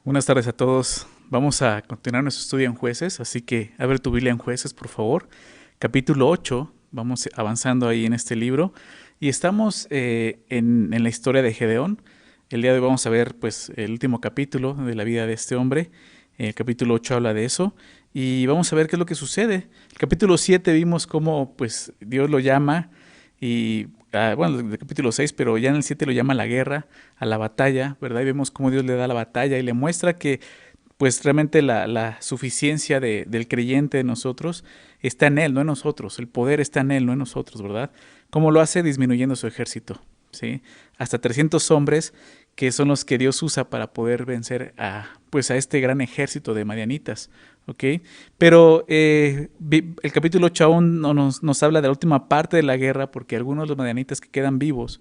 Buenas tardes a todos. Vamos a continuar nuestro estudio en Jueces, así que abre tu Biblia en Jueces, por favor. Capítulo 8, vamos avanzando ahí en este libro y estamos en la historia de Gedeón. El día de hoy vamos a ver pues el último capítulo de la vida de este hombre. El capítulo 8 habla de eso y vamos a ver qué es lo que sucede. El capítulo 7 vimos cómo pues Dios lo llama y bueno, del capítulo 6, pero ya en el 7 lo llama a la guerra, a la batalla, ¿verdad? Y vemos cómo Dios le da la batalla y le muestra que pues realmente la suficiencia del creyente de nosotros está en Él, no en nosotros. El poder está en Él, no en nosotros, ¿verdad? ¿Cómo lo hace? Disminuyendo su ejército, ¿sí? Hasta 300 hombres que son los que Dios usa para poder vencer pues a este gran ejército de madianitas, ¿ok? Pero el capítulo 8 aún no nos habla de la última parte de la guerra porque algunos de los madianitas que quedan vivos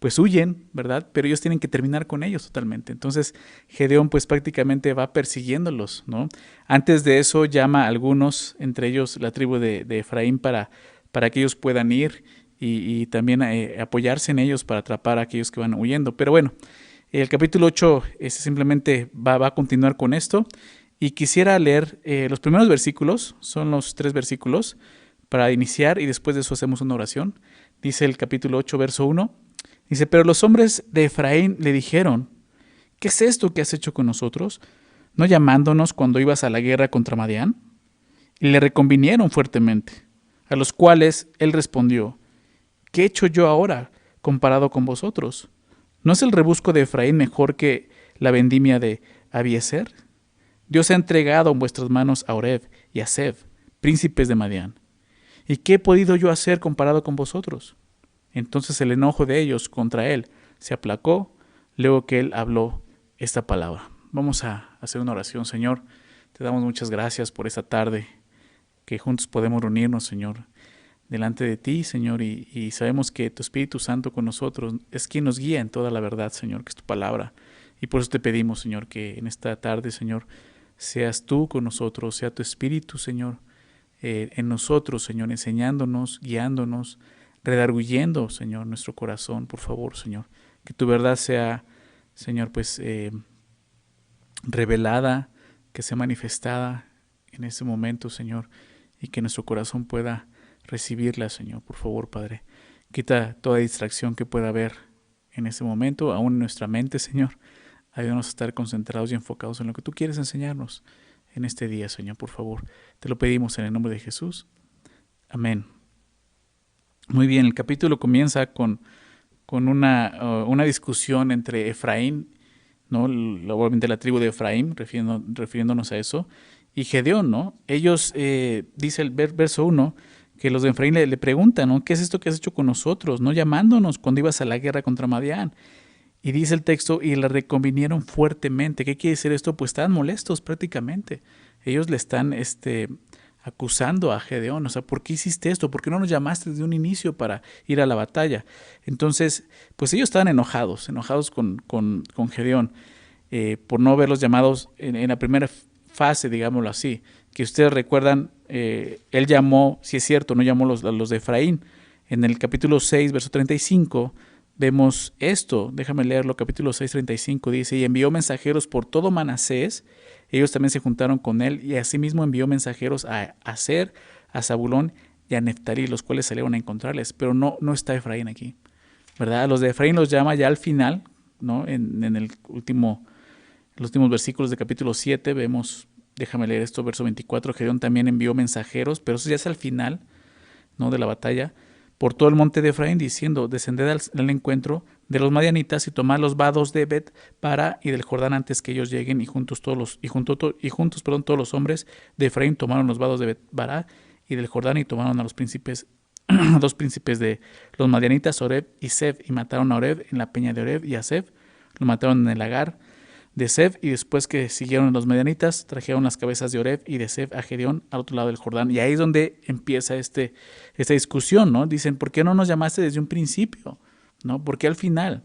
pues huyen, ¿verdad? Pero ellos tienen que terminar con ellos totalmente. Entonces Gedeón pues prácticamente va persiguiéndolos, ¿no? Antes de eso llama a algunos, entre ellos la tribu de Efraín, para que ellos puedan ir y también apoyarse en ellos para atrapar a aquellos que van huyendo. Pero bueno, el capítulo 8 simplemente va a continuar con esto y quisiera leer los primeros versículos, son los 3 versículos para iniciar y después de eso hacemos una oración. Dice el capítulo 8, verso 1. Dice, pero los hombres de Efraín le dijeron, ¿qué es esto que has hecho con nosotros? ¿No llamándonos cuando ibas a la guerra contra Madián? Y le reconvinieron fuertemente, a los cuales él respondió, ¿qué he hecho yo ahora comparado con vosotros? ¿No es el rebusco de Efraín mejor que la vendimia de Abiezer? Dios ha entregado en vuestras manos a Oreb y a Zeb, príncipes de Madián. ¿Y qué he podido yo hacer comparado con vosotros? Entonces el enojo de ellos contra él se aplacó luego que él habló esta palabra. Vamos a hacer una oración, Señor. Te damos muchas gracias por esta tarde que juntos podemos reunirnos, Señor, delante de ti, Señor, y sabemos que tu Espíritu Santo con nosotros es quien nos guía en toda la verdad, Señor, que es tu palabra. Y por eso te pedimos, Señor, que en esta tarde, Señor, seas tú con nosotros, sea tu Espíritu, Señor, en nosotros, Señor, enseñándonos, guiándonos, redarguyendo, Señor, nuestro corazón, por favor, Señor. Que tu verdad sea, Señor, pues revelada, que sea manifestada en este momento, Señor, y que nuestro corazón pueda recibirla, Señor, por favor, Padre. Quita toda distracción que pueda haber en este momento, aún en nuestra mente, Señor. Ayúdanos a estar concentrados y enfocados en lo que tú quieres enseñarnos en este día, Señor, por favor. Te lo pedimos en el nombre de Jesús. Amén. Muy bien, el capítulo comienza con una discusión entre Efraín, ¿no? Obviamente la tribu de Efraín, refiriéndonos a eso, y Gedeón, ¿no? Ellos, dice el verso 1, que los de Efraín le preguntan, ¿no? ¿Qué es esto que has hecho con nosotros? ¿No llamándonos cuando ibas a la guerra contra Madián? Y dice el texto, y le reconvinieron fuertemente. ¿Qué quiere decir esto? Pues estaban molestos prácticamente. Ellos le están acusando a Gedeón, o sea, ¿por qué hiciste esto? ¿Por qué no nos llamaste desde un inicio para ir a la batalla? Entonces, pues ellos estaban enojados con Gedeón por no haberlos llamados en la primera fase, digámoslo así, que ustedes recuerdan, él llamó, si es cierto, no llamó a los de Efraín. En el capítulo 6, verso 35, vemos esto, déjame leerlo, capítulo 6, 35, dice, y envió mensajeros por todo Manasés, ellos también se juntaron con él, y asimismo envió mensajeros a Aser, a Zabulón y a Neftalí, los cuales salieron a encontrarles, pero no está Efraín aquí, ¿verdad? Los de Efraín los llama ya al final, ¿no? En los últimos versículos del capítulo 7 vemos, déjame leer esto, verso 24, Gedeón también envió mensajeros, pero eso ya es al final, ¿no? De la batalla, por todo el monte de Efraín, diciendo, descended al encuentro de los madianitas y tomad los vados de Bet-bara y del Jordán antes que ellos lleguen, y juntos todos los hombres de Efraín tomaron los vados de Bet-bara y del Jordán y tomaron a los príncipes a dos príncipes de los madianitas, Oreb y Zeb, y mataron a Oreb en la peña de Oreb y a Zeb lo mataron en el lagar de Zeb, y después que siguieron los madianitas, trajeron las cabezas de Oreb y de Zeb a Gedeón al otro lado del Jordán. Y ahí es donde empieza esta discusión, ¿no? Dicen, ¿por qué no nos llamaste desde un principio? ¿No? ¿Por qué al final?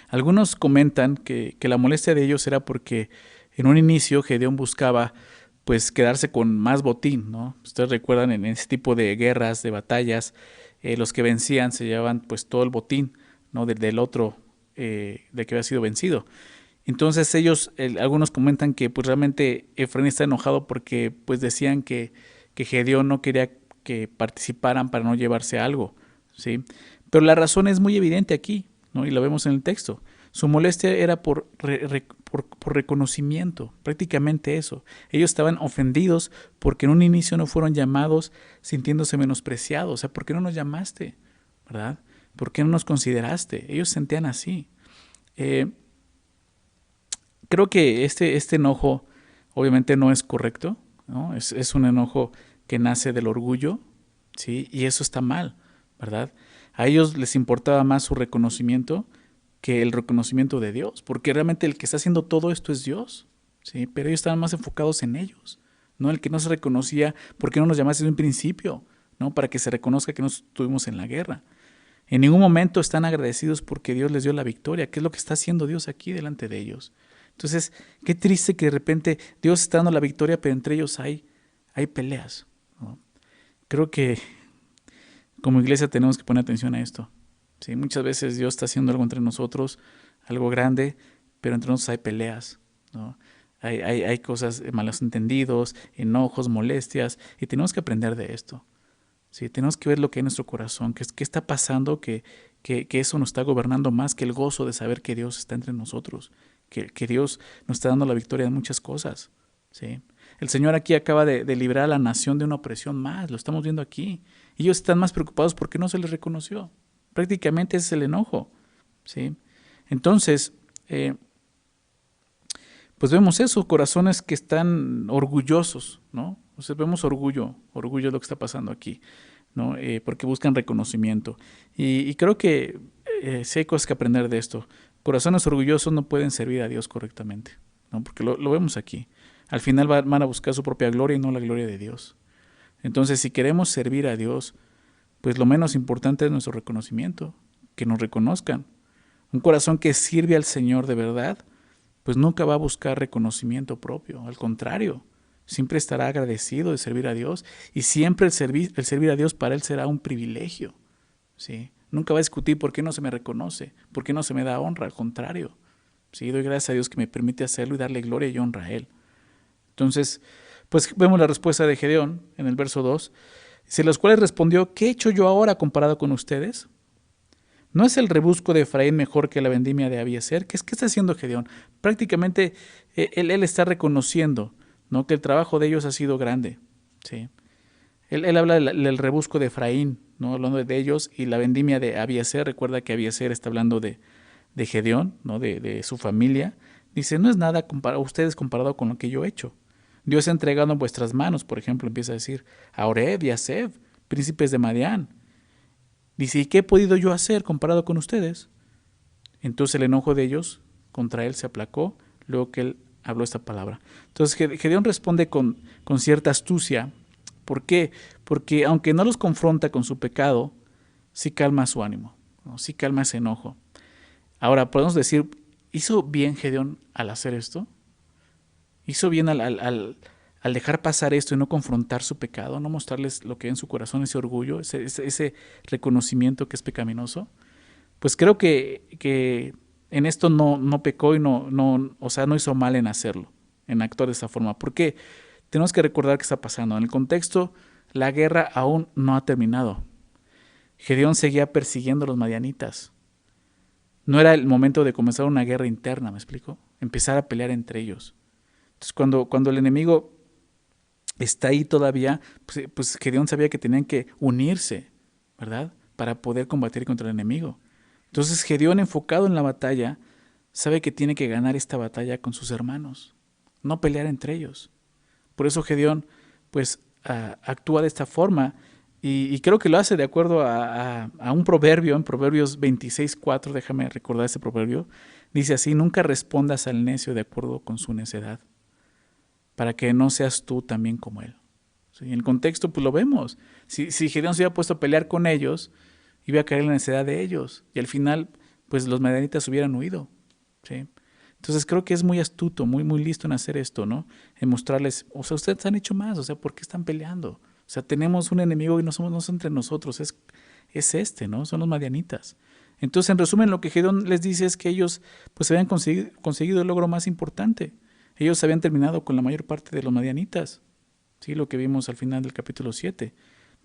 Algunos comentan que la molestia de ellos era porque en un inicio Gedeón buscaba pues quedarse con más botín, ¿no? Ustedes recuerdan en ese tipo de guerras, de batallas, los que vencían se llevaban pues todo el botín, ¿no? Del otro, del que había sido vencido. Entonces algunos comentan que pues realmente Efraín está enojado porque pues decían que Gedeón no quería que participaran para no llevarse algo, ¿sí? Pero la razón es muy evidente aquí, ¿no? Y lo vemos en el texto. Su molestia era por reconocimiento, prácticamente eso. Ellos estaban ofendidos porque en un inicio no fueron llamados sintiéndose menospreciados. O sea, ¿por qué no nos llamaste? ¿Verdad? ¿Por qué no nos consideraste? Ellos sentían así. Creo que este enojo obviamente no es correcto, ¿no? Es un enojo que nace del orgullo, ¿sí? Y eso está mal, ¿verdad? A ellos les importaba más su reconocimiento que el reconocimiento de Dios, porque realmente el que está haciendo todo esto es Dios, ¿sí? Pero ellos estaban más enfocados en ellos, ¿no? El que no se reconocía, ¿por qué no nos llamaste desde un principio? ¿No? Para que se reconozca que no estuvimos en la guerra. En ningún momento están agradecidos porque Dios les dio la victoria. ¿Qué es lo que está haciendo Dios aquí delante de ellos? Entonces, qué triste que de repente Dios está dando la victoria, pero entre ellos hay peleas, ¿no? Creo que como iglesia tenemos que poner atención a esto. ¿Sí? Muchas veces Dios está haciendo algo entre nosotros, algo grande, pero entre nosotros hay peleas, ¿no? Hay cosas, malos entendidos, enojos, molestias, y tenemos que aprender de esto. ¿Sí? Tenemos que ver lo que hay en nuestro corazón, qué está pasando, que eso nos está gobernando más que el gozo de saber que Dios está entre nosotros, que Dios nos está dando la victoria en muchas cosas. ¿Sí? El Señor aquí acaba de librar a la nación de una opresión más, lo estamos viendo aquí. Ellos están más preocupados porque no se les reconoció. Prácticamente ese es el enojo. ¿Sí? Entonces, pues vemos eso, corazones que están orgullosos, ¿no? O sea, vemos orgullo es lo que está pasando aquí, ¿no? Porque buscan reconocimiento. Y creo que sí hay cosas que aprender de esto. Corazones orgullosos no pueden servir a Dios correctamente, ¿no? Porque lo vemos aquí. Al final van a buscar su propia gloria y no la gloria de Dios. Entonces, si queremos servir a Dios, pues lo menos importante es nuestro reconocimiento, que nos reconozcan. Un corazón que sirve al Señor de verdad, pues nunca va a buscar reconocimiento propio. Al contrario, siempre estará agradecido de servir a Dios y siempre el servir a Dios para él será un privilegio. ¿Sí? Nunca va a discutir por qué no se me reconoce, por qué no se me da honra. Al contrario, ¿sí? Doy gracias a Dios que me permite hacerlo y darle gloria y honra a Él. Entonces, pues vemos la respuesta de Gedeón en el verso 2. Dice, los cuales respondió, ¿qué he hecho yo ahora comparado con ustedes? ¿No es el rebusco de Efraín mejor que la vendimia de Abiezer? ¿Qué está haciendo Gedeón? Prácticamente él está reconociendo, ¿no? Que el trabajo de ellos ha sido grande. ¿Sí? Él habla del rebusco de Efraín, ¿no? Hablando de ellos, y la vendimia de Abiezer. Recuerda que Abiezer está hablando de Gedeón, ¿no? De su familia. Dice, no es nada ustedes comparado con lo que yo he hecho. Dios ha entregado en vuestras manos, por ejemplo, empieza a decir, a Oreb y a Zeb, príncipes de Madián. Dice, ¿y qué he podido yo hacer comparado con ustedes? Entonces el enojo de ellos contra él se aplacó, luego que él habló esta palabra. Entonces Gedeón responde con cierta astucia. ¿Por qué? Porque aunque no los confronta con su pecado, sí calma su ánimo, ¿no? Sí calma ese enojo. Ahora, podemos decir, ¿hizo bien Gedeón al hacer esto? ¿Hizo bien al dejar pasar esto y no confrontar su pecado, no mostrarles lo que hay en su corazón, ese orgullo, ese reconocimiento que es pecaminoso? Pues creo que en esto no pecó y o sea, no hizo mal en hacerlo, en actuar de esa forma. Porque tenemos que recordar qué está pasando. En el contexto, la guerra aún no ha terminado. Gedeón seguía persiguiendo a los madianitas. No era el momento de comenzar una guerra interna, ¿me explico? Empezar a pelear entre ellos. Entonces, cuando el enemigo está ahí todavía, pues Gedeón sabía que tenían que unirse, ¿verdad? Para poder combatir contra el enemigo. Entonces Gedeón, enfocado en la batalla, sabe que tiene que ganar esta batalla con sus hermanos, no pelear entre ellos. Por eso Gedeón, pues, actúa de esta forma y creo que lo hace de acuerdo a un proverbio, en Proverbios 26:4, déjame recordar este proverbio, dice así, nunca respondas al necio de acuerdo con su necedad, para que no seas tú también como él. ¿Sí? En el contexto, pues lo vemos. Si Gedeón se hubiera puesto a pelear con ellos, iba a caer en la necesidad de ellos. Y al final, pues los madianitas hubieran huido. ¿Sí? Entonces creo que es muy astuto, muy listo en hacer esto, ¿no? En mostrarles, o sea, ustedes han hecho más, o sea, ¿por qué están peleando? O sea, tenemos un enemigo y no somos entre nosotros, es este, ¿no? Son los madianitas. Entonces, en resumen, lo que Gedeón les dice es que ellos pues habían conseguido el logro más importante. Ellos habían terminado con la mayor parte de los madianitas, ¿sí? Lo que vimos al final del capítulo 7.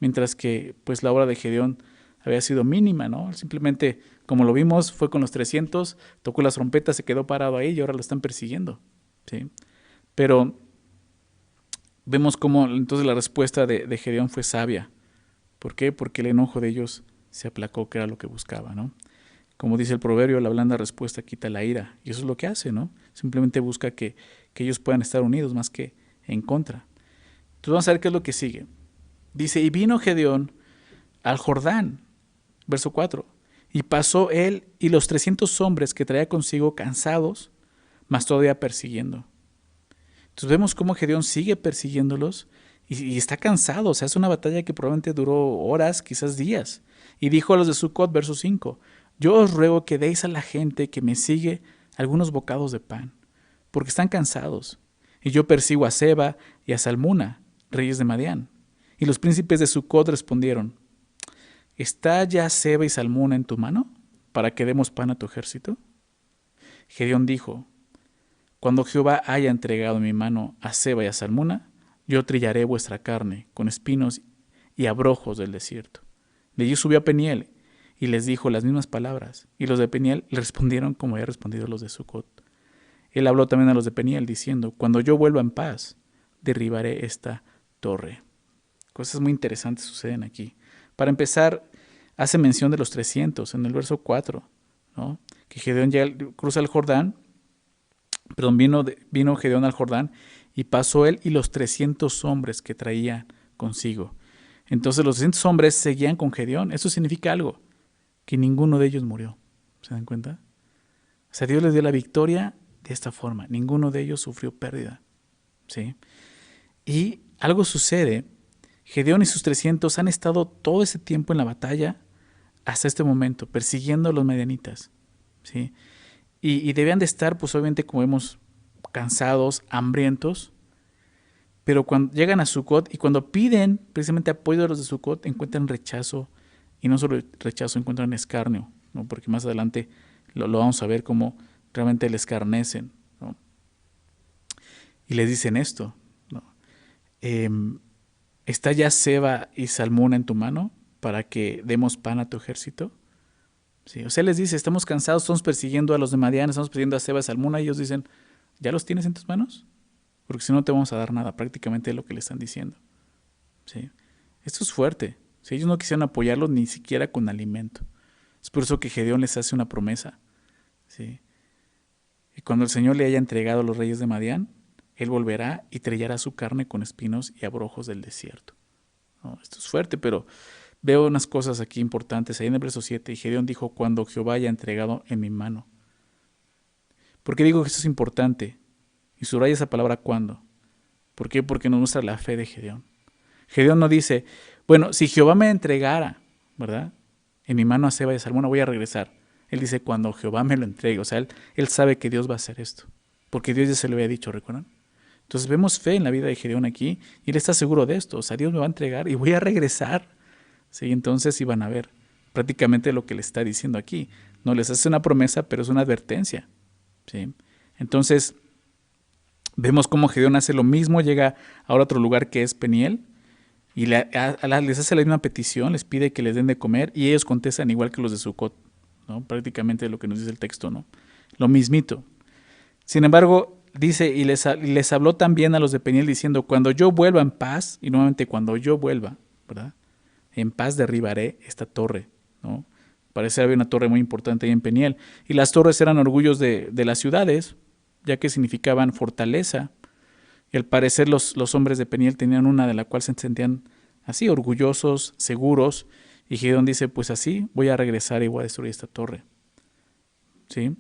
Mientras que pues la obra de Gedeón había sido mínima, ¿no? Simplemente, como lo vimos, fue con los 300, tocó las trompetas, se quedó parado ahí y ahora lo están persiguiendo, ¿sí? Pero vemos cómo entonces la respuesta de Gedeón fue sabia. ¿Por qué? Porque el enojo de ellos se aplacó, que era lo que buscaba, ¿no? Como dice el proverbio, la blanda respuesta quita la ira. Y eso es lo que hace, ¿no? Simplemente busca que ellos puedan estar unidos más que en contra. Entonces vamos a ver qué es lo que sigue. Dice, y vino Gedeón al Jordán, verso 4, y pasó él y los 300 hombres que traía consigo cansados, mas todavía persiguiendo. Entonces vemos cómo Gedeón sigue persiguiéndolos y está cansado. O sea, es una batalla que probablemente duró horas, quizás días. Y dijo a los de Sucot, verso 5, yo os ruego que deis a la gente que me sigue algunos bocados de pan, porque están cansados. Y yo persigo a Seba y a Salmuna, reyes de Madián. Y los príncipes de Sucot respondieron, ¿está ya Seba y Salmuna en tu mano, para que demos pan a tu ejército? Gedeón dijo, cuando Jehová haya entregado en mi mano a Seba y a Salmuna, yo trillaré vuestra carne con espinos y abrojos del desierto. De allí subió a Peniel y les dijo las mismas palabras, y los de Peniel le respondieron como había respondido los de Sucot. Él habló también a los de Peniel diciendo, cuando yo vuelva en paz, derribaré esta torre. Cosas muy interesantes suceden aquí. Para empezar, hace mención de los 300 en el verso 4, ¿no? Que Gedeón ya cruza el Jordán, perdón, vino Gedeón al Jordán y pasó él y los 300 hombres que traía consigo. Entonces los 300 hombres seguían con Gedeón. Eso significa algo, que ninguno de ellos murió. ¿Se dan cuenta? O sea, Dios les dio la victoria de esta forma. Ninguno de ellos sufrió pérdida, ¿sí? Y algo sucede. Gedeón y sus 300 han estado todo ese tiempo en la batalla hasta este momento, persiguiendo a los madianitas, ¿sí? Y debían de estar, pues obviamente, como vemos, cansados, hambrientos, pero cuando llegan a Sucot y cuando piden precisamente apoyo de los de Sucot, encuentran rechazo, y no solo rechazo, encuentran escarnio, ¿no? Porque más adelante lo vamos a ver cómo realmente le escarnecen, ¿no? Y les dicen esto, ¿no? ¿Está ya Seba y Salmuna en tu mano para que demos pan a tu ejército? Sí, o sea, les dice, estamos cansados, estamos persiguiendo a los de Madián, estamos persiguiendo a Seba y Salmuna, y ellos dicen, ¿ya los tienes en tus manos? Porque si no te vamos a dar nada, prácticamente es lo que le están diciendo. ¿Sí? Esto es fuerte. Si ellos no quisieron apoyarlos ni siquiera con alimento. Es por eso que Gedeón les hace una promesa. ¿Sí? Y cuando el Señor le haya entregado a los reyes de Madián, Él volverá y trillará su carne con espinos y abrojos del desierto. ¿No? Esto es fuerte, pero veo unas cosas aquí importantes. Ahí en el verso 7, y Gedeón dijo, cuando Jehová haya entregado en mi mano. ¿Por qué digo que esto es importante? Y subraya esa palabra cuando. ¿Por qué? Porque nos muestra la fe de Gedeón. Gedeón no dice, bueno, si Jehová me entregara, ¿verdad? En mi mano a Seba y a Salmona voy a regresar. Él dice, cuando Jehová me lo entregue. O sea, él sabe que Dios va a hacer esto. Porque Dios ya se lo había dicho, ¿recuerdan? Entonces vemos fe en la vida de Gedeón aquí y él está seguro de esto. O sea, Dios me va a entregar y voy a regresar. Sí, entonces iban a ver prácticamente lo que le está diciendo aquí. No les hace una promesa, pero es una advertencia. ¿Sí? Entonces, vemos cómo Gedeón hace lo mismo, llega a otro lugar que es Peniel y les hace la misma petición, les pide que les den de comer y ellos contestan igual que los de Sucot, ¿no? Prácticamente lo que nos dice el texto, ¿no? Lo mismito. Sin embargo, dice, y les habló también a los de Peniel diciendo, cuando yo vuelva en paz, y nuevamente cuando yo vuelva, ¿verdad? En paz derribaré esta torre, ¿no? Parece que había una torre muy importante ahí en Peniel. Y las torres eran orgullos de las ciudades, ya que significaban fortaleza. Y al parecer los hombres de Peniel tenían una de la cual se sentían así, orgullosos, seguros. Y Gedeón dice, pues así voy a regresar y voy a destruir esta torre. ¿Sí?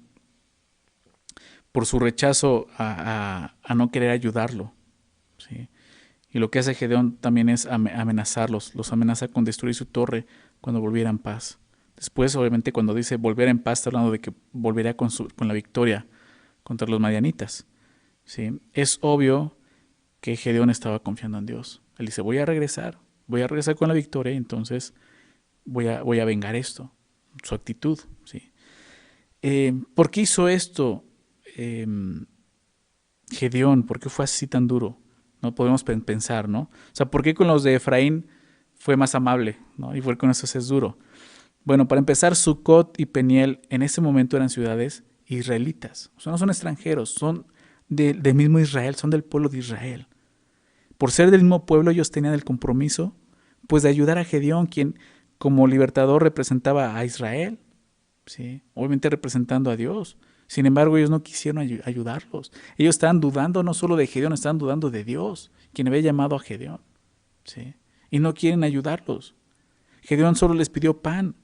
Por su rechazo a no querer ayudarlo. ¿Sí? Y lo que hace Gedeón también es amenazarlos. Los amenaza con destruir su torre cuando volviera en paz. Después, obviamente, cuando dice volver en paz, está hablando de que volvería con la victoria contra los madianitas. ¿Sí? Es obvio que Gedeón estaba confiando en Dios. Él dice, voy a regresar con la victoria y entonces voy a vengar esto. su actitud, ¿sí? ¿Por qué hizo esto Gedeón? ¿Por qué fue así tan duro? No podemos pensar, ¿no? O sea, ¿por qué con los de Efraín fue más amable, ¿no? Y fue con esos es duro. Bueno, para empezar, Sucot y Peniel en ese momento eran ciudades israelitas. O sea, no son extranjeros, son del mismo Israel, son del pueblo de Israel. Por ser del mismo pueblo, ellos tenían el compromiso, pues, de ayudar a Gedeón, quien como libertador representaba a Israel, ¿sí? Obviamente representando a Dios. Sin embargo, ellos no quisieron ayudarlos. Ellos estaban dudando no solo de Gedeón, estaban dudando de Dios, quien había llamado a Gedeón, ¿sí? Y no quieren ayudarlos. Gedeón solo les pidió pan.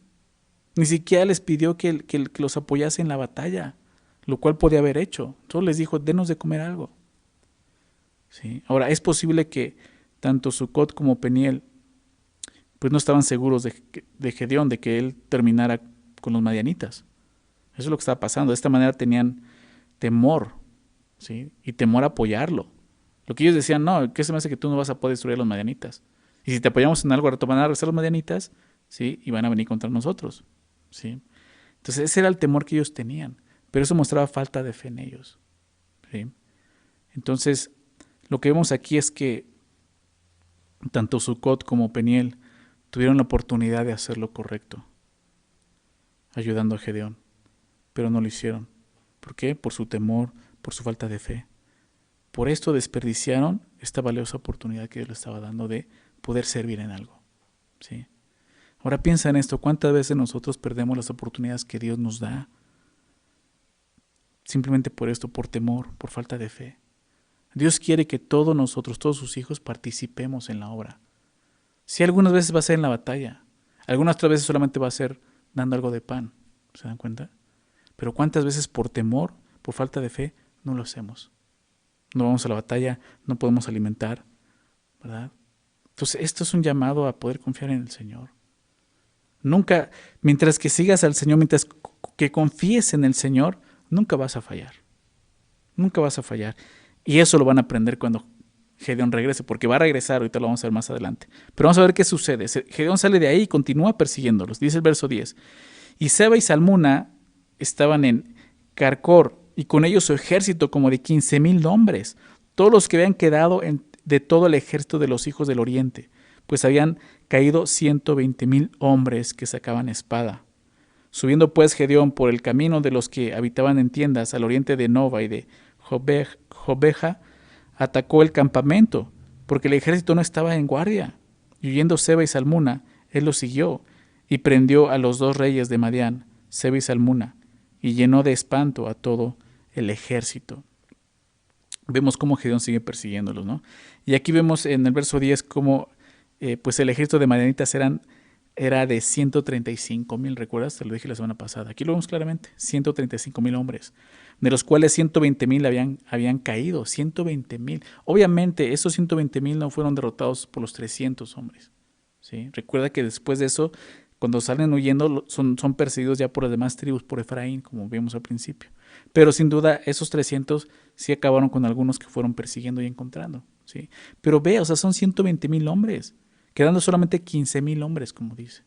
Ni siquiera les pidió que los apoyase en la batalla, lo cual podía haber hecho. Solo les dijo, denos de comer algo. ¿Sí? Ahora, es posible que tanto Sucot como Peniel pues no estaban seguros de Gedeón, de que él terminara con los madianitas. Eso es lo que estaba pasando. De esta manera tenían temor, ¿sí? Y temor a apoyarlo. Lo que ellos decían, no, ¿qué se me hace que tú no vas a poder destruir a los madianitas? Y si te apoyamos en algo, ahora te van a regresar los madianitas, ¿sí? Y van a venir contra nosotros, ¿sí? Entonces ese era el temor que ellos tenían, pero eso mostraba falta de fe en ellos, ¿sí? Entonces lo que vemos aquí es que tanto Sucot como Peniel tuvieron la oportunidad de hacer lo correcto, ayudando a Gedeón, pero no lo hicieron. ¿Por qué? Por su temor, por su falta de fe. Por esto desperdiciaron esta valiosa oportunidad que Dios les estaba dando de poder servir en algo, ¿sí? Ahora piensa en esto, ¿cuántas veces nosotros perdemos las oportunidades que Dios nos da? Simplemente por esto, por temor, por falta de fe. Dios quiere que todos nosotros, todos sus hijos, participemos en la obra. Sí, algunas veces va a ser en la batalla, algunas otras veces solamente va a ser dando algo de pan, ¿se dan cuenta? Pero ¿cuántas veces por temor, por falta de fe, no lo hacemos? No vamos a la batalla, no podemos alimentar, ¿verdad? Entonces esto es un llamado a poder confiar en el Señor. Nunca, mientras que sigas al Señor, mientras que confíes en el Señor, nunca vas a fallar. Nunca vas a fallar. Y eso lo van a aprender cuando Gedeón regrese, porque va a regresar, ahorita lo vamos a ver más adelante. Pero vamos a ver qué sucede. Gedeón sale de ahí y continúa persiguiéndolos. Dice el verso 10. Y Seba y Salmuna estaban en Carcor, y con ellos su ejército como de 15,000 hombres, todos los que habían quedado de todo el ejército de los hijos del oriente, pues habían caído 120,000 hombres que sacaban espada. Subiendo pues Gedeón por el camino de los que habitaban en tiendas al oriente de Nova y de Jobeja, atacó el campamento, porque el ejército no estaba en guardia. Y huyendo Seba y Salmuna, él los siguió, y prendió a los dos reyes de Madián, Seba y Salmuna, y llenó de espanto a todo el ejército. Vemos cómo Gedeón sigue persiguiéndolos, ¿no? Y aquí vemos en el verso 10 cómo pues el ejército de madianitas era de 135,000, ¿recuerdas? Te lo dije la semana pasada. Aquí lo vemos claramente, 135,000 hombres, de los cuales 120,000 habían caído, 120,000. Obviamente, esos 120,000 no fueron derrotados por los 300 hombres, ¿sí? Recuerda que después de eso, cuando salen huyendo, son perseguidos ya por las demás tribus, por Efraín, como vimos al principio. Pero sin duda, esos 300 sí acabaron con algunos que fueron persiguiendo y encontrando, ¿sí? Pero ve, o sea, son 120,000 hombres, quedando solamente 15,000 hombres, como dice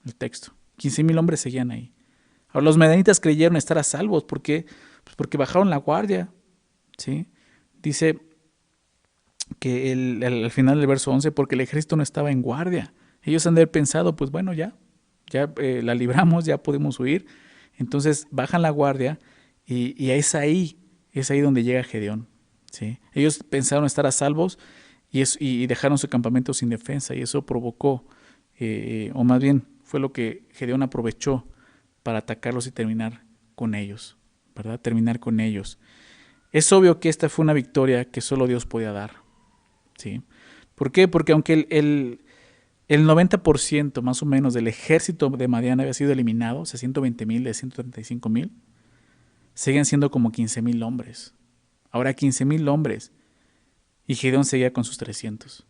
el texto. 15,000 hombres seguían ahí. Ahora, los madianitas creyeron estar a salvos. ¿Por qué? Pues porque bajaron la guardia, ¿sí? Dice que al final del verso 11, porque el ejército no estaba en guardia. Ellos han de haber pensado, pues bueno, ya la libramos, ya podemos huir. Entonces bajan la guardia y es ahí donde llega Gedeón, ¿sí? Ellos pensaron estar a salvos y dejaron su campamento sin defensa, y eso provocó, o más bien fue lo que Gedeón aprovechó para atacarlos y terminar con ellos, ¿verdad? Terminar con ellos. Es obvio que esta fue una victoria que solo Dios podía dar, ¿sí? ¿Por qué? Porque aunque el 90% más o menos del ejército de Madián había sido eliminado, o sea, 120,000 de 135,000, seguían siendo como 15,000 hombres. Ahora 15,000 hombres. Y Gedeón seguía con sus 300.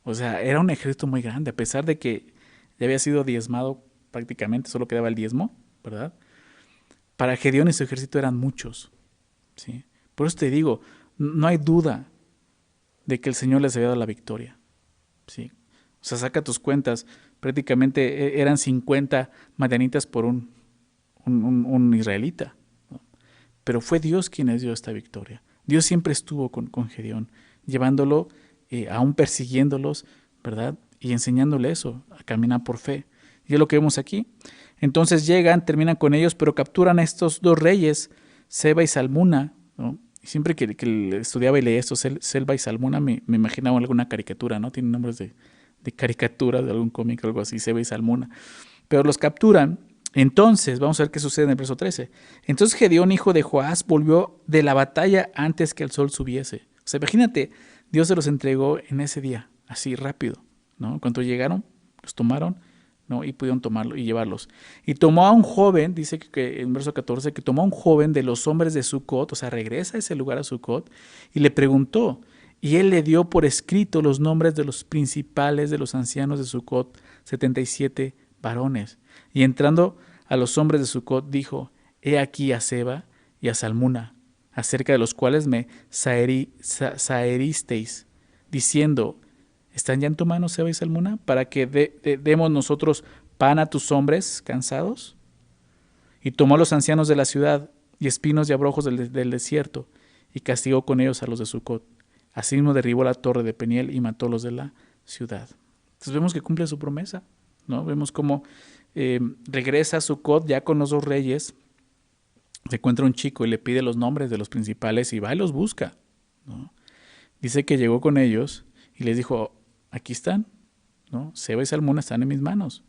O sea, era un ejército muy grande, a pesar de que ya había sido diezmado prácticamente, solo quedaba el diezmo, ¿verdad? Para Gedeón y su ejército eran muchos, ¿sí? Por eso te digo, no hay duda de que el Señor les había dado la victoria, ¿sí? O sea, saca tus cuentas, Prácticamente eran 50 madianitas por un israelita, ¿no? Pero fue Dios quien les dio esta victoria. Dios siempre estuvo con Gedeón, llevándolo, aún persiguiéndolos, ¿verdad? Y enseñándole eso, a caminar por fe. Y es lo que vemos aquí. Entonces llegan, terminan con ellos, pero capturan a estos dos reyes, Seba y Salmuna, ¿no? Y siempre que estudiaba y leía esto, Selva y Salmuna, me imaginaba alguna caricatura, ¿no? Tienen nombres de caricaturas, de algún cómic o algo así, Seba y Salmuna. Pero los capturan. Entonces, vamos a ver qué sucede en el verso 13. Entonces Gedeón, hijo de Joás, volvió de la batalla antes que el sol subiese. O sea, imagínate, Dios se los entregó en ese día, así rápido, ¿no? Cuando llegaron, los tomaron, ¿no? Y pudieron tomarlo y llevarlos. Y tomó a un joven, dice que en verso 14, que tomó a un joven de los hombres de Sucot, o sea, regresa a ese lugar a Sucot, y le preguntó, y él le dio por escrito los nombres de los principales de los ancianos de Sucot, 77 varones. Y entrando a los hombres de Sucot, dijo, he aquí a Seba y a Salmuna, acerca de los cuales me saeristeis, diciendo, ¿están ya en tu mano Seba y Salmuna, para que demos nosotros pan a tus hombres cansados? Y tomó a los ancianos de la ciudad y espinos y abrojos del desierto, y castigó con ellos a los de Sucot. Asimismo derribó la torre de Peniel y mató a los de la ciudad. Entonces vemos que cumple su promesa, ¿no? Vemos cómo regresa a Sucot ya con los dos reyes, se encuentra un chico y le pide los nombres de los principales y va y los busca, ¿no? Dice que llegó con ellos y les dijo, aquí están, ¿no? Seba y Salmuna están en mis manos,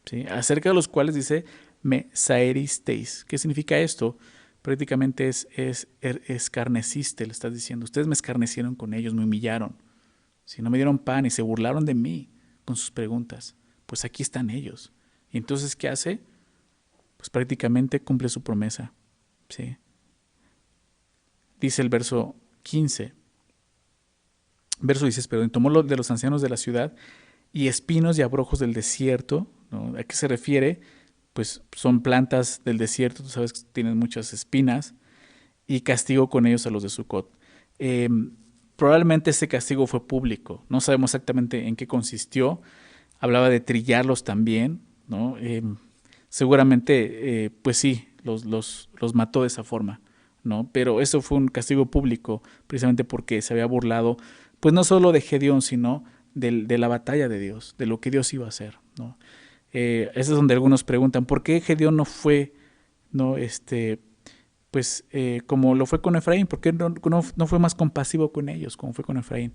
¿sí? Acerca de los cuales dice, me saeristeis. ¿Qué significa esto? Prácticamente es escarneciste, le estás diciendo. Ustedes me escarnecieron con ellos, me humillaron. Si no me dieron pan y se burlaron de mí con sus preguntas, pues aquí están ellos. Y entonces, ¿qué hace? Pues prácticamente cumple su promesa, ¿sí? Dice el verso 15. Verso 16, perdón, tomó lo de los ancianos de la ciudad y espinos y abrojos del desierto, ¿no? ¿A qué se refiere? Pues son plantas del desierto, tú sabes que tienen muchas espinas, y castigó con ellos a los de Sucot. Probablemente ese castigo fue público, no sabemos exactamente en qué consistió, hablaba de trillarlos también, ¿no? Seguramente, pues sí, los mató de esa forma, ¿no? Pero eso fue un castigo público, precisamente porque se había burlado, pues no solo de Gedeón, sino de la batalla de Dios, de lo que Dios iba a hacer, ¿no? Eso es donde algunos preguntan, ¿por qué Gedeón no fue, no, pues como lo fue con Efraín? ¿Por qué no fue más compasivo con ellos como fue con Efraín?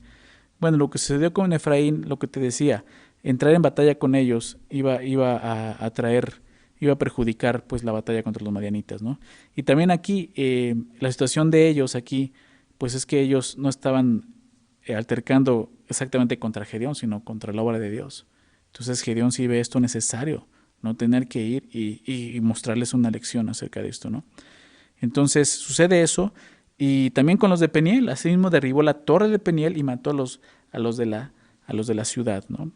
Bueno, lo que sucedió con Efraín, lo que te decía, entrar en batalla con ellos iba a perjudicar pues la batalla contra los madianitas, ¿no? Y también aquí, la situación de ellos aquí, pues es que ellos no estaban altercando exactamente contra Gedeón, sino contra la obra de Dios. Entonces Gedeón sí ve esto necesario, ¿no? Tener que ir y mostrarles una lección acerca de esto, ¿no? Entonces sucede eso, y también con los de Peniel, así mismo derribó la torre de Peniel y mató a los de la ciudad, ¿no?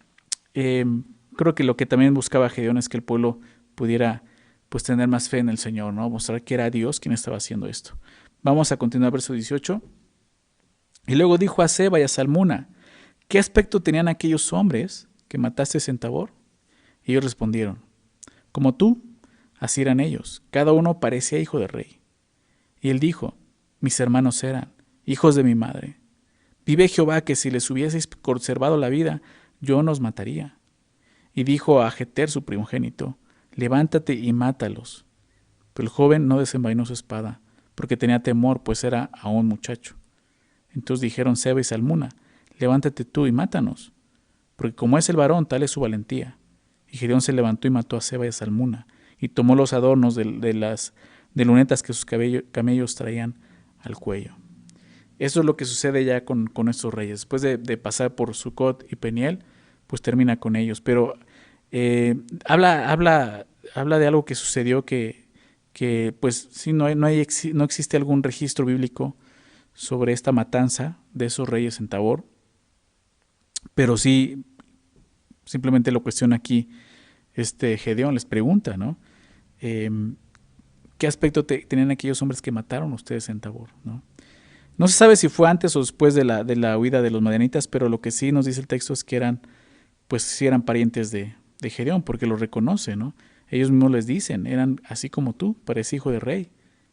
Creo que lo que también buscaba Gedeón es que el pueblo pudiera pues tener más fe en el Señor, ¿no? Mostrar que era Dios quien estaba haciendo esto. Vamos a continuar verso 18. Y luego dijo a Seba y a Salmuna, ¿qué aspecto tenían aquellos hombres que mataste en Tabor? Y ellos respondieron, como tú, así eran ellos, cada uno parecía hijo de rey. Y él dijo, mis hermanos eran hijos de mi madre. Vive Jehová que si les hubieseis conservado la vida, yo nos mataría. Y dijo a Jeter su primogénito, levántate y mátalos. Pero el joven no desenvainó su espada, porque tenía temor, pues era aún muchacho. Entonces dijeron Seba y Salmuna, levántate tú y mátanos, porque como es el varón, tal es su valentía. Y Gedeón se levantó y mató a Seba y a Salmuna, y tomó los adornos de las lunetas que sus camellos traían al cuello. Eso es lo que sucede ya con estos reyes. Después de pasar por Sucot y Peniel, pues termina con ellos. Pero habla de algo que sucedió que pues sí, no existe algún registro bíblico sobre esta matanza de esos reyes en Tabor, pero sí, simplemente lo cuestiona aquí Gedeón, les pregunta, ¿no? ¿Qué aspecto tenían aquellos hombres que mataron ustedes en Tabor, ¿no? No se sabe si fue antes o después de la huida de los madianitas, pero lo que sí nos dice el texto es que eran, pues sí eran parientes de de Gedeón, porque lo reconoce, ¿no? Ellos mismos les dicen, eran así como tú, parece hijo de rey.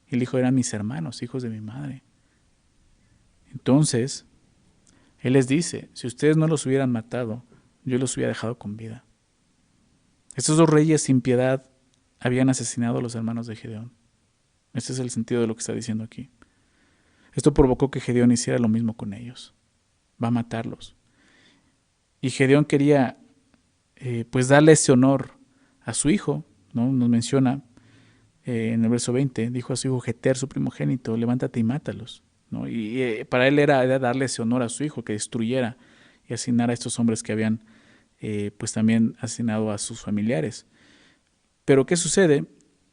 El hijo eran mis hermanos, hijos de mi madre. Entonces, él les dice, si ustedes no los hubieran matado, yo los hubiera dejado con vida. Estos dos reyes sin piedad habían asesinado a los hermanos de Gedeón. Este es el sentido de lo que está diciendo aquí. Esto provocó que Gedeón hiciera lo mismo con ellos. Va a matarlos. Y Gedeón quería pues darle ese honor a su hijo, ¿no? Nos menciona en el verso 20, dijo a su hijo Jeter, su primogénito, levántate y mátalos, ¿no? Y para él era darle ese honor a su hijo, que destruyera y asignara a estos hombres que habían pues también asesinado a sus familiares. Pero ¿qué sucede?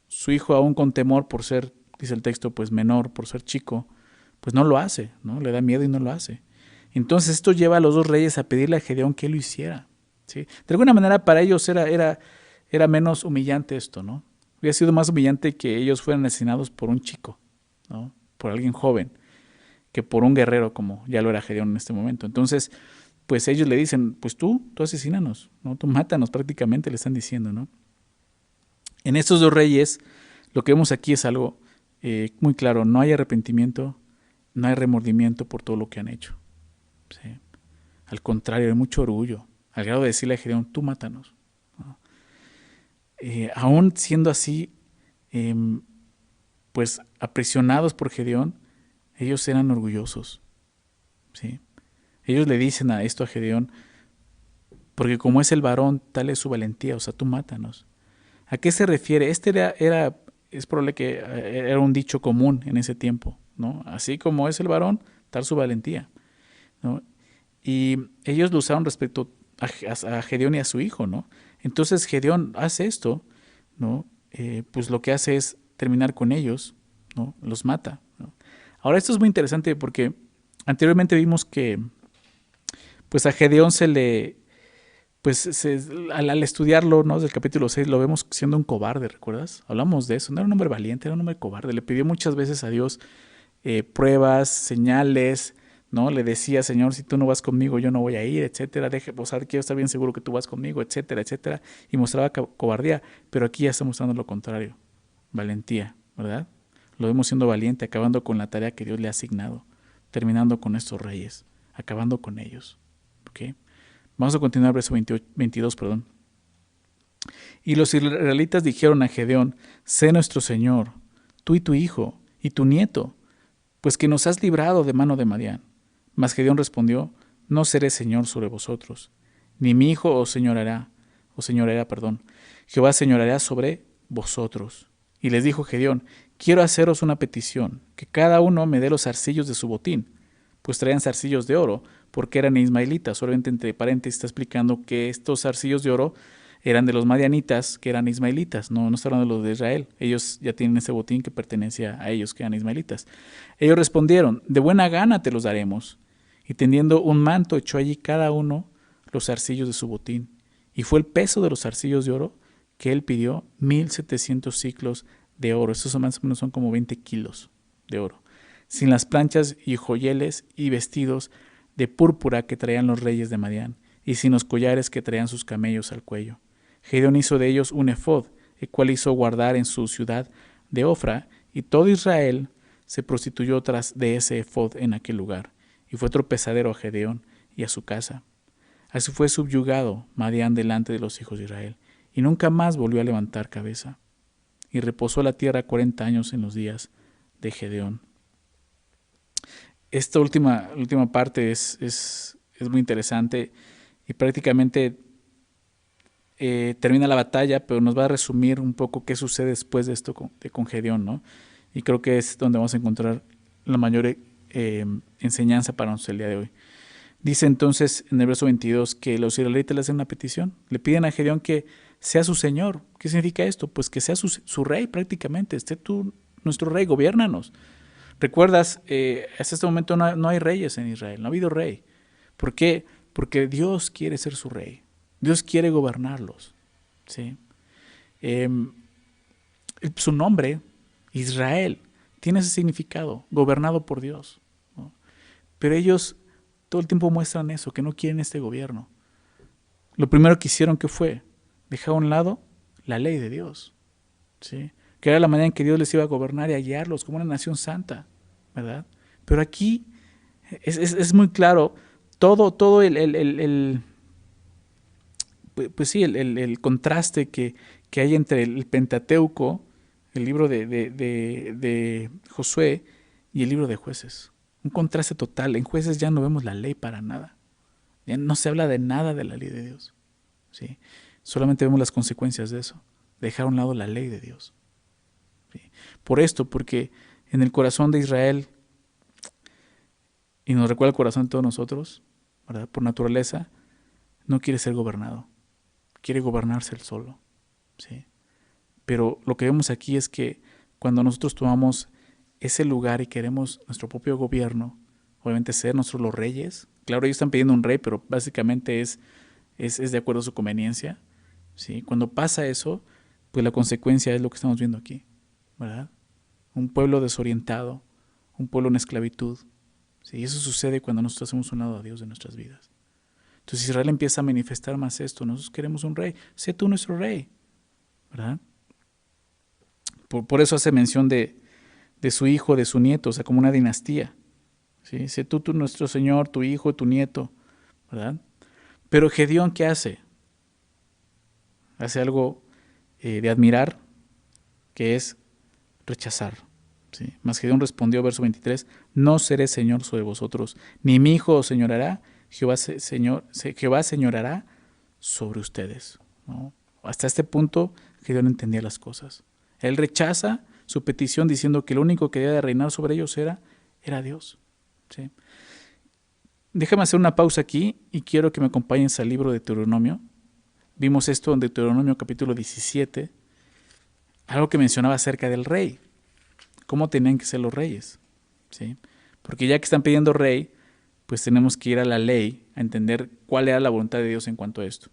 Su hijo, aún con temor por ser, dice el texto, pues menor, por ser chico, pues no lo hace, ¿no? Le da miedo y no lo hace. Entonces esto lleva a los dos reyes a pedirle a Gedeón que lo hiciera, ¿sí? De alguna manera para ellos era menos humillante esto, ¿no? Hubiera sido más humillante que ellos fueran asesinados por un chico, ¿no? Por alguien joven, que por un guerrero como ya lo era Gedeón en este momento. Entonces, pues ellos le dicen, pues tú asesínanos, ¿no? Tú mátanos prácticamente, le están diciendo, ¿no? En estos dos reyes, lo que vemos aquí es algo muy claro, no hay arrepentimiento, no hay remordimiento por todo lo que han hecho. ¿Sí? Al contrario, hay mucho orgullo, al grado de decirle a Gedeón, tú mátanos, ¿no? Aún siendo así, pues aprisionados por Gedeón, ellos eran orgullosos, ¿sí? Ellos le dicen a esto a Gedeón, porque como es el varón, tal es su valentía, o sea, tú mátanos. ¿A qué se refiere? Es probable que era un dicho común en ese tiempo, ¿no? Así como es el varón, tal su valentía, ¿no? Y ellos lo usaron respecto a Gedeón y a su hijo, ¿no? Entonces Gedeón hace esto, ¿no? Pues lo que hace es terminar con ellos, ¿no? Los mata, ¿no? Ahora esto es muy interesante porque anteriormente vimos que pues a Gedeón al estudiarlo, ¿no? Del capítulo 6 lo vemos siendo un cobarde, ¿recuerdas? Hablamos de eso, no era un hombre valiente, era un hombre cobarde, le pidió muchas veces a Dios pruebas, señales, ¿no? Le decía, Señor, si tú no vas conmigo, yo no voy a ir, etcétera, o sea, quiero estar bien seguro que tú vas conmigo, etcétera, etcétera, y mostraba cobardía, pero aquí ya está mostrando lo contrario, valentía, ¿verdad? Lo vemos siendo valiente, acabando con la tarea que Dios le ha asignado, terminando con estos reyes, acabando con ellos, ¿ok? Vamos a continuar, verso 22, perdón. Y los israelitas dijeron a Gedeón, sé nuestro Señor, tú y tu hijo, y tu nieto, pues que nos has librado de mano de Madián. Mas Gedeón respondió, no seré señor sobre vosotros, ni mi hijo os señorará, Jehová señorará sobre vosotros. Y les dijo Gedeón, quiero haceros una petición, que cada uno me dé los zarcillos de su botín, pues traían zarcillos de oro, porque eran ismaelitas. Solamente entre paréntesis está explicando que estos zarcillos de oro eran de los madianitas, que eran ismaelitas, no está hablando de los de Israel. Ellos ya tienen ese botín que pertenecía a ellos, que eran ismaelitas. Ellos respondieron, de buena gana te los daremos. Y tendiendo un manto, echó allí cada uno los zarcillos de su botín. Y fue el peso de los zarcillos de oro que él pidió, 1,700 siclos de oro. Estos más o menos son como 20 kilos de oro. Sin las planchas y joyeles y vestidos de púrpura que traían los reyes de Madián, y sin los collares que traían sus camellos al cuello. Gedeón hizo de ellos un efod, el cual hizo guardar en su ciudad de Ofra, y todo Israel se prostituyó tras de ese efod en aquel lugar, y fue tropezadero a Gedeón y a su casa. Así fue subyugado Madián delante de los hijos de Israel, y nunca más volvió a levantar cabeza. Y reposó la tierra 40 años en los días de Gedeón. Esta última parte es muy interesante y prácticamente termina la batalla, pero nos va a resumir un poco qué sucede después de esto con Gedeón, ¿no? Y creo que es donde vamos a encontrar la mayor enseñanza para nosotros el día de hoy. Dice entonces en el verso 22 que los israelitas le hacen una petición, le piden a Gedeón que sea su señor. ¿Qué significa esto? Pues que sea su rey prácticamente, esté tú nuestro rey, gobiérnanos. ¿Recuerdas? Hasta este momento no hay reyes en Israel, no ha habido rey. ¿Por qué? Porque Dios quiere ser su rey. Dios quiere gobernarlos, ¿sí? Su nombre, Israel, tiene ese significado, gobernado por Dios, ¿no? Pero ellos todo el tiempo muestran eso, que no quieren este gobierno. Lo primero que hicieron, ¿qué fue? dejar a un lado la ley de Dios, ¿sí? Que era la manera en que Dios les iba a gobernar y a guiarlos como una nación santa, ¿verdad? Pero aquí es muy claro todo pues sí, el contraste que hay entre el Pentateuco, el libro de Josué, y el libro de Jueces. Un contraste total. En Jueces ya no vemos la ley para nada. Ya no se habla de nada de la ley de Dios, ¿sí? Solamente vemos las consecuencias de eso. Dejar a un lado la ley de Dios, ¿sí? Por esto, porque en el corazón de Israel, y nos recuerda el corazón de todos nosotros, ¿verdad? Por naturaleza, no quiere ser gobernado. Quiere gobernarse él solo, ¿sí? Pero lo que vemos aquí es que cuando nosotros tomamos ese lugar y queremos nuestro propio gobierno, obviamente ser nosotros los reyes, claro, ellos están pidiendo un rey, pero básicamente es de acuerdo a su conveniencia, ¿sí? Cuando pasa eso, pues la consecuencia es lo que estamos viendo aquí, ¿verdad? Un pueblo desorientado, un pueblo en esclavitud, ¿sí? Y eso sucede cuando nosotros hacemos un lado a Dios de nuestras vidas. Entonces Israel empieza a manifestar más esto. Nosotros queremos un rey. Sé tú nuestro rey, ¿verdad? Por eso hace mención de su hijo, de su nieto, o sea, como una dinastía, ¿sí? Sé tú nuestro Señor, tu hijo, tu nieto, ¿verdad? Pero Gedeón, ¿qué hace? Hace algo de admirar, que es rechazar, ¿sí? Mas Gedeón respondió, verso 23, no seré señor sobre vosotros, ni mi hijo os señorará, Jehová señorará sobre ustedes, ¿no? Hasta este punto Gedeón entendía las cosas. Él rechaza su petición diciendo que lo único que debía de reinar sobre ellos era Dios, ¿sí? Déjame hacer una pausa aquí y quiero que me acompañes al libro de Deuteronomio. Vimos esto en Deuteronomio capítulo 17, algo que mencionaba acerca del rey, cómo tenían que ser los reyes, ¿sí? Porque ya que están pidiendo rey, pues tenemos que ir a la ley a entender cuál era la voluntad de Dios en cuanto a esto.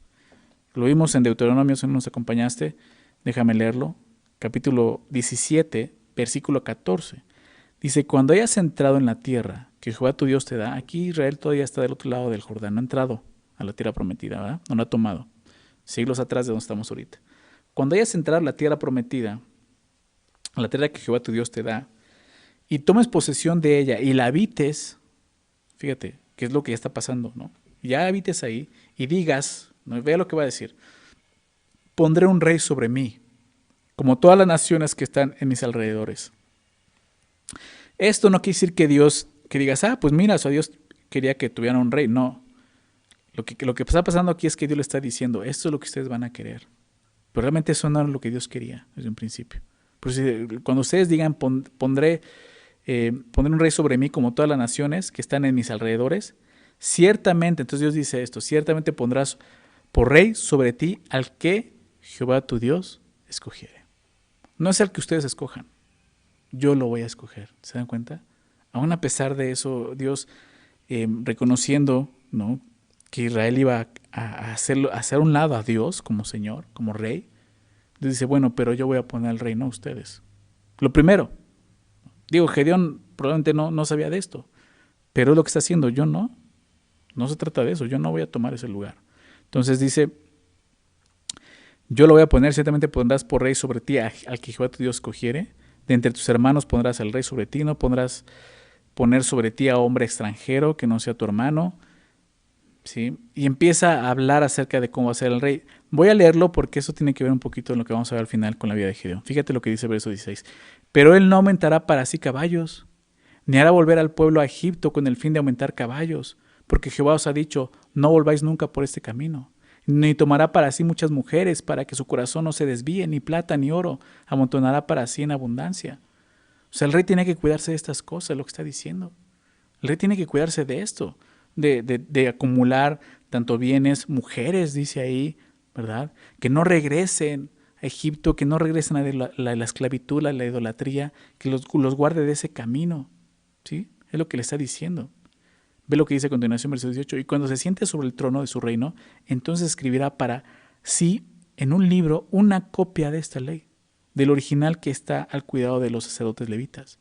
Lo vimos en Deuteronomio, si no nos acompañaste, déjame leerlo. Capítulo 17, versículo 14. Dice, cuando hayas entrado en la tierra que Jehová tu Dios te da, aquí Israel todavía está del otro lado del Jordán, no ha entrado a la tierra prometida, ¿verdad? No la ha tomado, siglos atrás de donde estamos ahorita. Cuando hayas entrado a la tierra prometida, a la tierra que Jehová tu Dios te da, y tomes posesión de ella y la habites, fíjate, qué es lo que ya está pasando, ¿no? Ya habites ahí y digas, ¿no? Vea lo que va a decir, pondré un rey sobre mí, como todas las naciones que están en mis alrededores. Esto no quiere decir que Dios, que digas, pues mira, Dios quería que tuviera un rey. No. Lo que está pasando aquí es que Dios le está diciendo, esto es lo que ustedes van a querer. Pero realmente eso no era lo que Dios quería desde un principio. Por eso, cuando ustedes digan, pondré un rey sobre mí como todas las naciones que están en mis alrededores, ciertamente, entonces Dios dice esto, ciertamente pondrás por rey sobre ti al que Jehová tu Dios escogiere. No es el que ustedes escojan. Yo lo voy a escoger. ¿Se dan cuenta? Aún a pesar de eso, Dios reconociendo, ¿no?, que Israel iba a hacer un lado a Dios como Señor, como Rey, Dios dice, bueno, pero yo voy a poner al rey, no ustedes. Lo primero, digo, Gedeón probablemente no sabía de esto, pero es lo que está haciendo, yo no. No se trata de eso, yo no voy a tomar ese lugar. Entonces dice, yo lo voy a poner, ciertamente pondrás por rey sobre ti al que Jehová tu Dios escogiere. De entre tus hermanos pondrás al rey sobre ti, no pondrás poner sobre ti a hombre extranjero que no sea tu hermano, ¿sí? Y empieza a hablar acerca de cómo va a ser el rey. Voy a leerlo porque eso tiene que ver un poquito en lo que vamos a ver al final con la vida de Gedeón. Fíjate lo que dice el verso 16. Pero él no aumentará para sí caballos, ni hará volver al pueblo a Egipto con el fin de aumentar caballos, porque Jehová os ha dicho, no volváis nunca por este camino. Ni tomará para sí muchas mujeres, para que su corazón no se desvíe, ni plata ni oro, amontonará para sí en abundancia. O sea, el rey tiene que cuidarse de estas cosas, lo que está diciendo. El rey tiene que cuidarse de esto, de acumular tanto bienes, mujeres, dice ahí, ¿verdad? Que no regresen a Egipto, que no regresen a la esclavitud, a la idolatría, que los guarde de ese camino, ¿sí? Es lo que le está diciendo. Ve lo que dice a continuación, versículo 18. Y cuando se siente sobre el trono de su reino, entonces escribirá para sí en un libro una copia de esta ley, del original que está al cuidado de los sacerdotes levitas.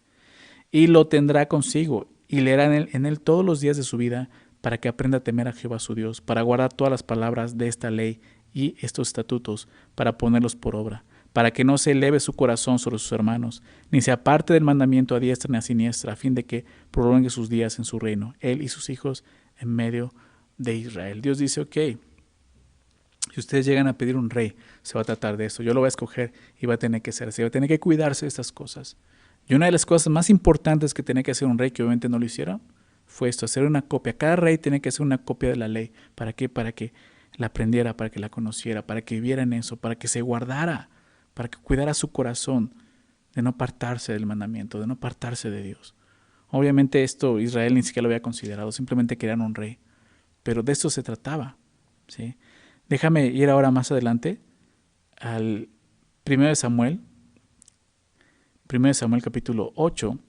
Y lo tendrá consigo y leerá en él todos los días de su vida para que aprenda a temer a Jehová su Dios, para guardar todas las palabras de esta ley y estos estatutos para ponerlos por obra, para que no se eleve su corazón sobre sus hermanos, ni se aparte del mandamiento a diestra ni a siniestra, a fin de que prolongue sus días en su reino, él y sus hijos en medio de Israel. Dios dice, ok, si ustedes llegan a pedir un rey, se va a tratar de eso. Yo lo voy a escoger y va a tener que ser así, va a tener que cuidarse de estas cosas. Y una de las cosas más importantes que tenía que hacer un rey, que obviamente no lo hicieron, fue esto, hacer una copia. Cada rey tenía que hacer una copia de la ley. ¿Para qué? Para que la aprendiera, para que la conociera, para que viviera en eso, para que se guardara, para que cuidara su corazón de no apartarse del mandamiento, de no apartarse de Dios. Obviamente esto Israel ni siquiera lo había considerado, simplemente querían un rey. Pero de esto se trataba, ¿sí? Déjame ir ahora más adelante al 1 Samuel, 1 Samuel capítulo 8,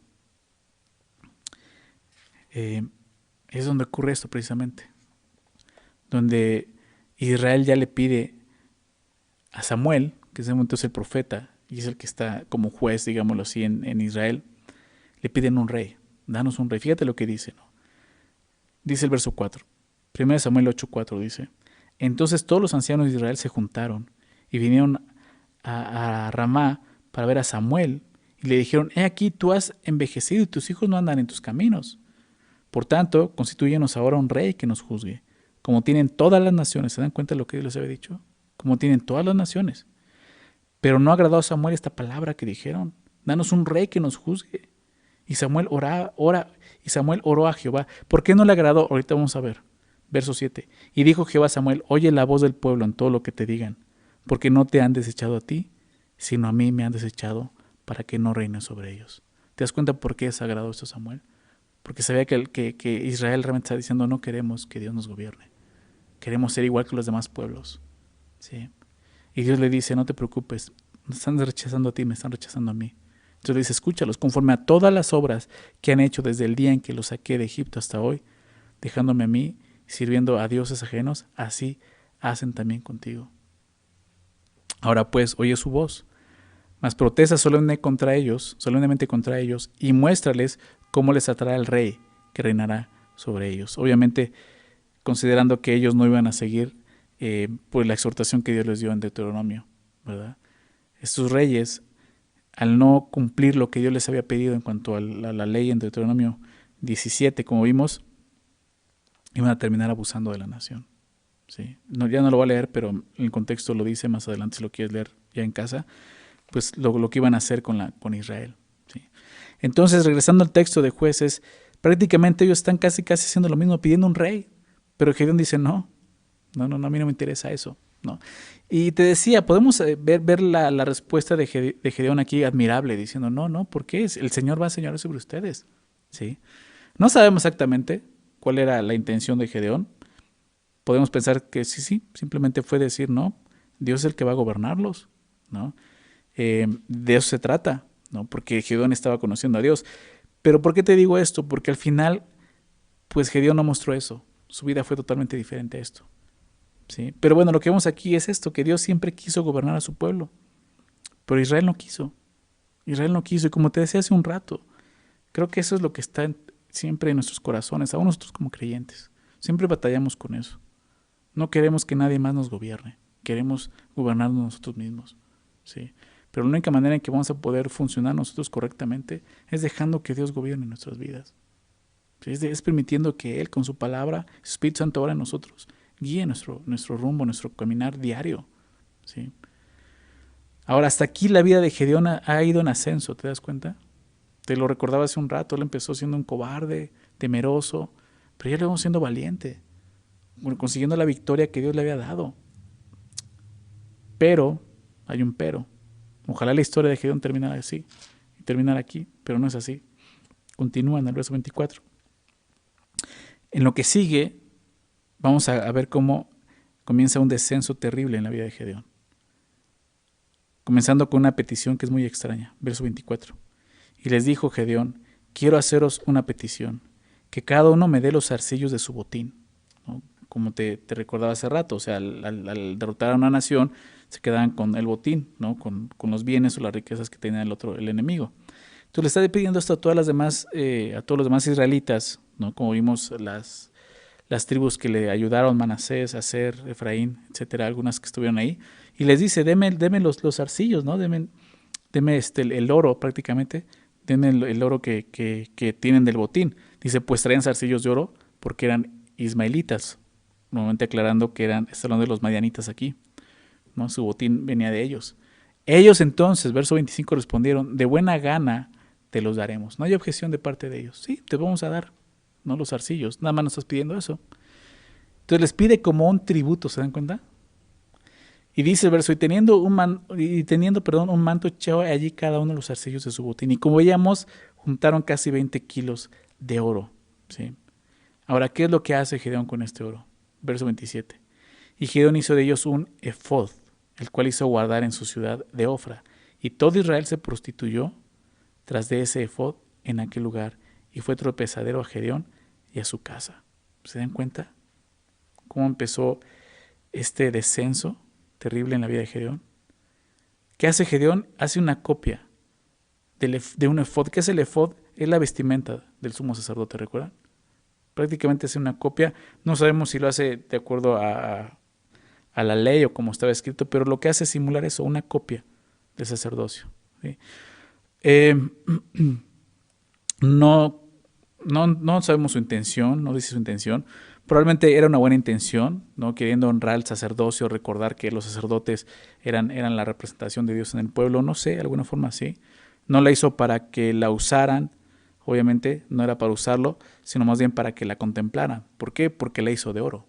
es donde ocurre esto precisamente, donde Israel ya le pide a Samuel, que es entonces el profeta, y es el que está como juez, digámoslo así, en Israel, le piden un rey, danos un rey. Fíjate lo que dice, ¿no? Dice el verso 4, 1 Samuel 8:4 dice, entonces todos los ancianos de Israel se juntaron y vinieron a Ramá para ver a Samuel y le dijeron, he aquí tú has envejecido y tus hijos no andan en tus caminos. Por tanto, constitúyenos ahora un rey que nos juzgue, como tienen todas las naciones. ¿Se dan cuenta de lo que Dios les había dicho? Como tienen todas las naciones. Pero no agradó a Samuel esta palabra que dijeron, danos un rey que nos juzgue. Y Samuel oró a Jehová. ¿Por qué no le agradó? Ahorita vamos a ver. Verso 7. Y dijo Jehová a Samuel, oye la voz del pueblo en todo lo que te digan, porque no te han desechado a ti, sino a mí me han desechado para que no reine sobre ellos. ¿Te das cuenta por qué es sagrado esto, Samuel? Porque sabía que Israel realmente está diciendo, no queremos que Dios nos gobierne. Queremos ser igual que los demás pueblos. ¿Sí? Y Dios le dice, no te preocupes, no están rechazando a ti, me están rechazando a mí. Entonces le dice, escúchalos, conforme a todas las obras que han hecho desde el día en que los saqué de Egipto hasta hoy, dejándome a mí, sirviendo a dioses ajenos, así hacen también contigo. Ahora pues, oye su voz, mas protesta solemnemente contra ellos, y muéstrales cómo les atrae el rey que reinará sobre ellos. Obviamente, considerando que ellos no iban a seguir pues la exhortación que Dios les dio en Deuteronomio, ¿verdad? Estos reyes, al no cumplir lo que Dios les había pedido en cuanto a la ley en Deuteronomio 17, como vimos, iban a terminar abusando de la nación. ¿Sí? No, ya no lo voy a leer, pero el contexto lo dice más adelante, si lo quieres leer ya en casa, pues lo que iban a hacer con Israel. ¿Sí? Entonces, regresando al texto de Jueces, prácticamente ellos están casi haciendo lo mismo, pidiendo un rey, pero Gedeón dice, no, a mí no me interesa eso. No. Y te decía, podemos ver la respuesta de Gedeón aquí admirable, diciendo, no, ¿por qué? El Señor va a señorear sobre ustedes. ¿Sí? No sabemos exactamente cuál era la intención de Gedeón. Podemos pensar que sí, simplemente fue decir, no, Dios es el que va a gobernarlos, ¿no? De eso se trata, ¿no? Porque Gedeón estaba conociendo a Dios. Pero ¿por qué te digo esto? Porque al final, pues Gedeón no mostró eso. Su vida fue totalmente diferente a esto. ¿Sí? Pero bueno, lo que vemos aquí es esto, que Dios siempre quiso gobernar a su pueblo. Pero Israel no quiso. Israel no quiso. Y como te decía hace un rato, creo que eso es lo que está siempre en nuestros corazones, aún nosotros como creyentes. Siempre batallamos con eso. No queremos que nadie más nos gobierne. Queremos gobernarnos nosotros mismos. ¿Sí? Pero la única manera en que vamos a poder funcionar nosotros correctamente es dejando que Dios gobierne nuestras vidas. ¿Sí? Es permitiendo que Él, con su palabra, su Espíritu Santo ahora en nosotros, guíe nuestro rumbo, nuestro caminar diario. ¿Sí? Ahora, hasta aquí la vida de Gedeón ha ido en ascenso, ¿te das cuenta? Te lo recordaba hace un rato, él empezó siendo un cobarde, temeroso, pero ya lo vemos siendo valiente, consiguiendo la victoria que Dios le había dado. Pero, hay un pero. Ojalá la historia de Gedeón terminara así, y terminara aquí, pero no es así. Continúa en el verso 24. En lo que sigue, vamos a ver cómo comienza un descenso terrible en la vida de Gedeón. Comenzando con una petición que es muy extraña. Verso 24. Y les dijo Gedeón, quiero haceros una petición, que cada uno me dé los zarcillos de su botín. ¿No? Como te recordaba hace rato, o sea, al derrotar a una nación, se quedaban con el botín, ¿no? Con los bienes o las riquezas que tenía el enemigo. Entonces le está pidiendo esto a todos los demás israelitas, ¿no? Como vimos las tribus que le ayudaron, Manasés, Aser, Efraín, etcétera, algunas que estuvieron ahí, y les dice, deme los arcillos, ¿no? Deme el oro prácticamente, denme el oro que tienen del botín. Dice, pues traían zarcillos de oro porque eran ismaelitas, nuevamente aclarando que está hablando de los madianitas aquí, ¿no? Su botín venía de ellos. Ellos entonces, verso 25, respondieron, de buena gana te los daremos. No hay objeción de parte de ellos. Sí, te vamos a dar, no los zarcillos, nada más nos estás pidiendo eso. Entonces les pide como un tributo, ¿se dan cuenta? Y dice el verso, y teniendo un manto echó allí cada uno de los zarcillos de su botín. Y como veíamos, juntaron casi 20 kilos de oro. ¿Sí? Ahora, ¿qué es lo que hace Gedeón con este oro? Verso 27. Y Gedeón hizo de ellos un efod, el cual hizo guardar en su ciudad de Ofra. Y todo Israel se prostituyó tras de ese efod en aquel lugar, y fue tropezadero a Gedeón y a su casa. ¿Se dan cuenta cómo empezó este descenso terrible en la vida de Gedeón? ¿Qué hace Gedeón? Hace una copia de un efod. ¿Qué es el efod? Es la vestimenta del sumo sacerdote, ¿recuerdan? Prácticamente hace una copia. No sabemos si lo hace de acuerdo a la ley o como estaba escrito, pero lo que hace es simular eso, una copia del sacerdocio. ¿Sí? No sabemos su intención, no dice su intención. Probablemente era una buena intención, ¿no? Queriendo honrar al sacerdocio, recordar que los sacerdotes eran la representación de Dios en el pueblo, no sé, de alguna forma sí. No la hizo para que la usaran, obviamente no era para usarlo, sino más bien para que la contemplaran. ¿Por qué? Porque la hizo de oro.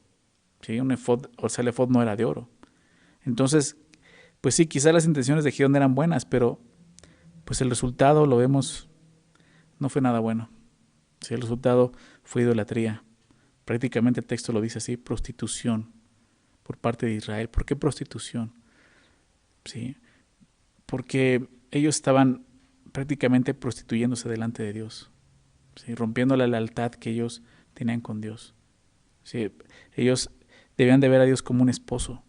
¿Sí? Un efod, o sea, el efod no era de oro. Entonces, pues sí, quizás las intenciones de Gedeón eran buenas, pero pues el resultado, lo vemos, no fue nada bueno. Sí, el resultado fue idolatría. Prácticamente el texto lo dice así, prostitución por parte de Israel. ¿Por qué prostitución? Sí, porque ellos estaban prácticamente prostituyéndose delante de Dios, ¿sí? Rompiendo la lealtad que ellos tenían con Dios. ¿Sí? Ellos debían de ver a Dios como un esposo,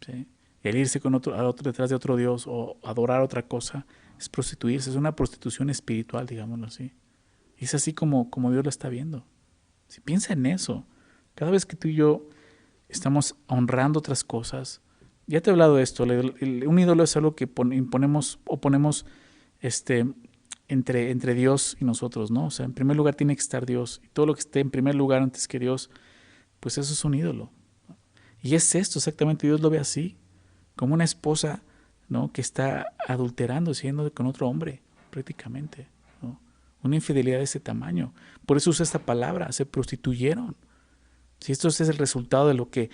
¿sí? Y al irse con otro detrás de otro Dios o adorar otra cosa es prostituirse, es una prostitución espiritual, digámoslo así. Y es así como Dios lo está viendo. Si piensa en eso, cada vez que tú y yo estamos honrando otras cosas, ya te he hablado de esto, un ídolo es algo que imponemos o ponemos entre Dios y nosotros, ¿no? O sea, en primer lugar tiene que estar Dios, y todo lo que esté en primer lugar antes que Dios, pues eso es un ídolo. Y es esto, exactamente, Dios lo ve así, como una esposa, ¿no? Que está adulterando, siendo con otro hombre, prácticamente, ¿no? Una infidelidad de ese tamaño. Por eso usa esta palabra, se prostituyeron. Si esto es el resultado de lo que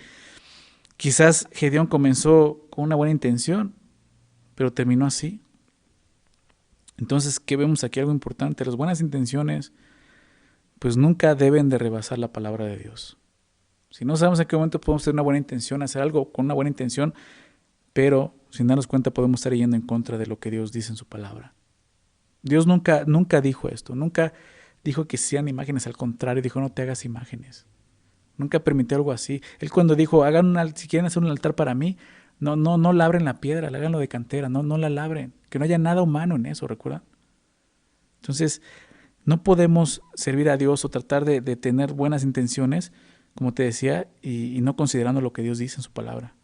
quizás Gedeón comenzó con una buena intención, pero terminó así. Entonces, ¿qué vemos aquí? Algo importante. Las buenas intenciones, pues nunca deben de rebasar la palabra de Dios. Si no sabemos en qué momento podemos tener una buena intención, hacer algo con una buena intención, pero sin darnos cuenta podemos estar yendo en contra de lo que Dios dice en su palabra. Dios nunca dijo esto, nunca dijo que sean imágenes, al contrario, dijo no te hagas imágenes. Nunca permitió algo así. Él cuando dijo, si quieren hacer un altar para mí, no labren la piedra, háganlo de cantera, no la labren, que no haya nada humano en eso, ¿recuerdan? Entonces, no podemos servir a Dios o tratar de tener buenas intenciones, como te decía, y no considerando lo que Dios dice en su palabra.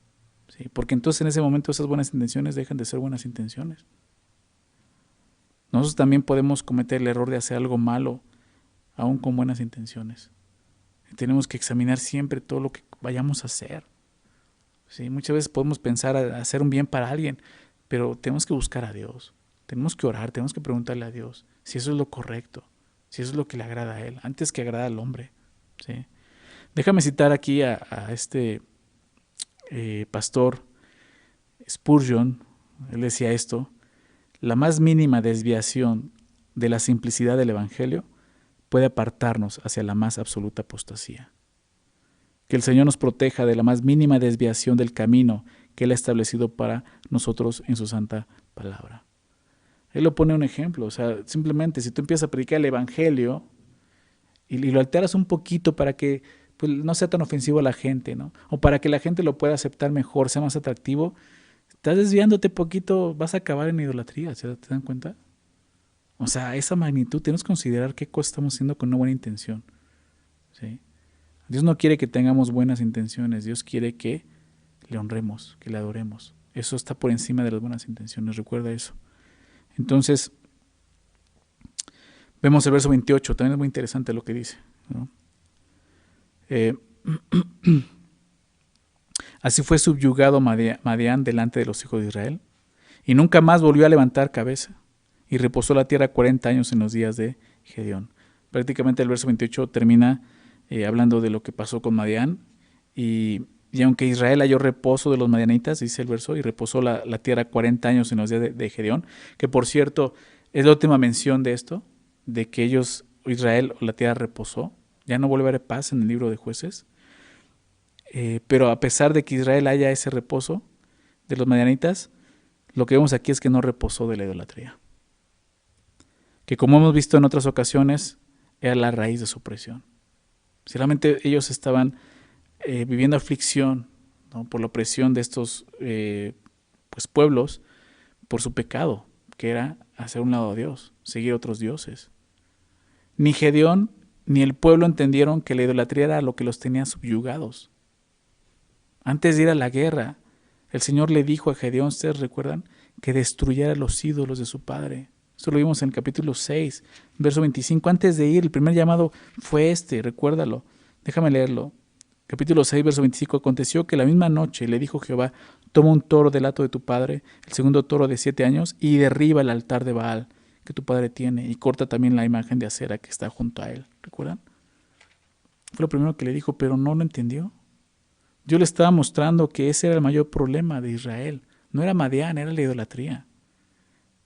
¿Sí? Porque entonces en ese momento esas buenas intenciones dejan de ser buenas intenciones. Nosotros también podemos cometer el error de hacer algo malo, aún con buenas intenciones. Tenemos que examinar siempre todo lo que vayamos a hacer. ¿Sí? Muchas veces podemos pensar a hacer un bien para alguien, pero tenemos que buscar a Dios. Tenemos que orar, tenemos que preguntarle a Dios si eso es lo correcto, si eso es lo que le agrada a Él, antes que agrada al hombre. ¿Sí? Déjame citar aquí a este pastor Spurgeon. Él decía esto: la más mínima desviación de la simplicidad del Evangelio puede apartarnos hacia la más absoluta apostasía. Que el Señor nos proteja de la más mínima desviación del camino que Él ha establecido para nosotros en su santa palabra. Él lo pone un ejemplo, o sea, simplemente si tú empiezas a predicar el Evangelio y lo alteras un poquito para que pues, no sea tan ofensivo a la gente, ¿no? O para que la gente lo pueda aceptar mejor, sea más atractivo, estás desviándote poquito, vas a acabar en idolatría, ¿te dan cuenta? O sea, a esa magnitud tenemos que considerar qué cosa estamos haciendo con una buena intención, ¿sí? Dios no quiere que tengamos buenas intenciones, Dios quiere que le honremos, que le adoremos. Eso está por encima de las buenas intenciones, recuerda eso. Entonces, vemos el verso 28, también es muy interesante lo que dice, ¿no? Así fue subyugado Madián delante de los hijos de Israel, y nunca más volvió a levantar cabeza, y reposó la tierra 40 años en los días de Gedeón. Prácticamente el verso 28 termina hablando de lo que pasó con Madián, y aunque Israel halló reposo de los madianitas, dice el verso, y reposó la tierra 40 años en los días de Gedeón, que por cierto es la última mención de esto, de que Israel o la tierra reposó. Ya no vuelve a haber paz en el libro de Jueces. Pero a pesar de que Israel haya ese reposo de los madianitas, lo que vemos aquí es que no reposó de la idolatría. Que como hemos visto en otras ocasiones, era la raíz de su opresión. Si realmente ellos estaban viviendo aflicción, ¿no?, por la opresión de estos pueblos, por su pecado, que era hacer un lado a Dios, seguir otros dioses. Ni Gedeón ni el pueblo entendieron que la idolatría era lo que los tenía subyugados. Antes de ir a la guerra, el Señor le dijo a Gedeón, ¿ustedes recuerdan?, que destruyera los ídolos de su padre. Esto lo vimos en el capítulo 6, verso 25. Antes de ir, el primer llamado fue recuérdalo. Déjame leerlo. Capítulo 6, verso 25. Aconteció que la misma noche le dijo Jehová, toma un toro del hato de tu padre, el segundo toro de 7 años, y derriba el altar de Baal que tu padre tiene, y corta también la imagen de acera que está junto a él. ¿Recuerdan? Fue lo primero que le dijo, pero no lo entendió. Yo le estaba mostrando que ese era el mayor problema de Israel. No era Madián, era la idolatría.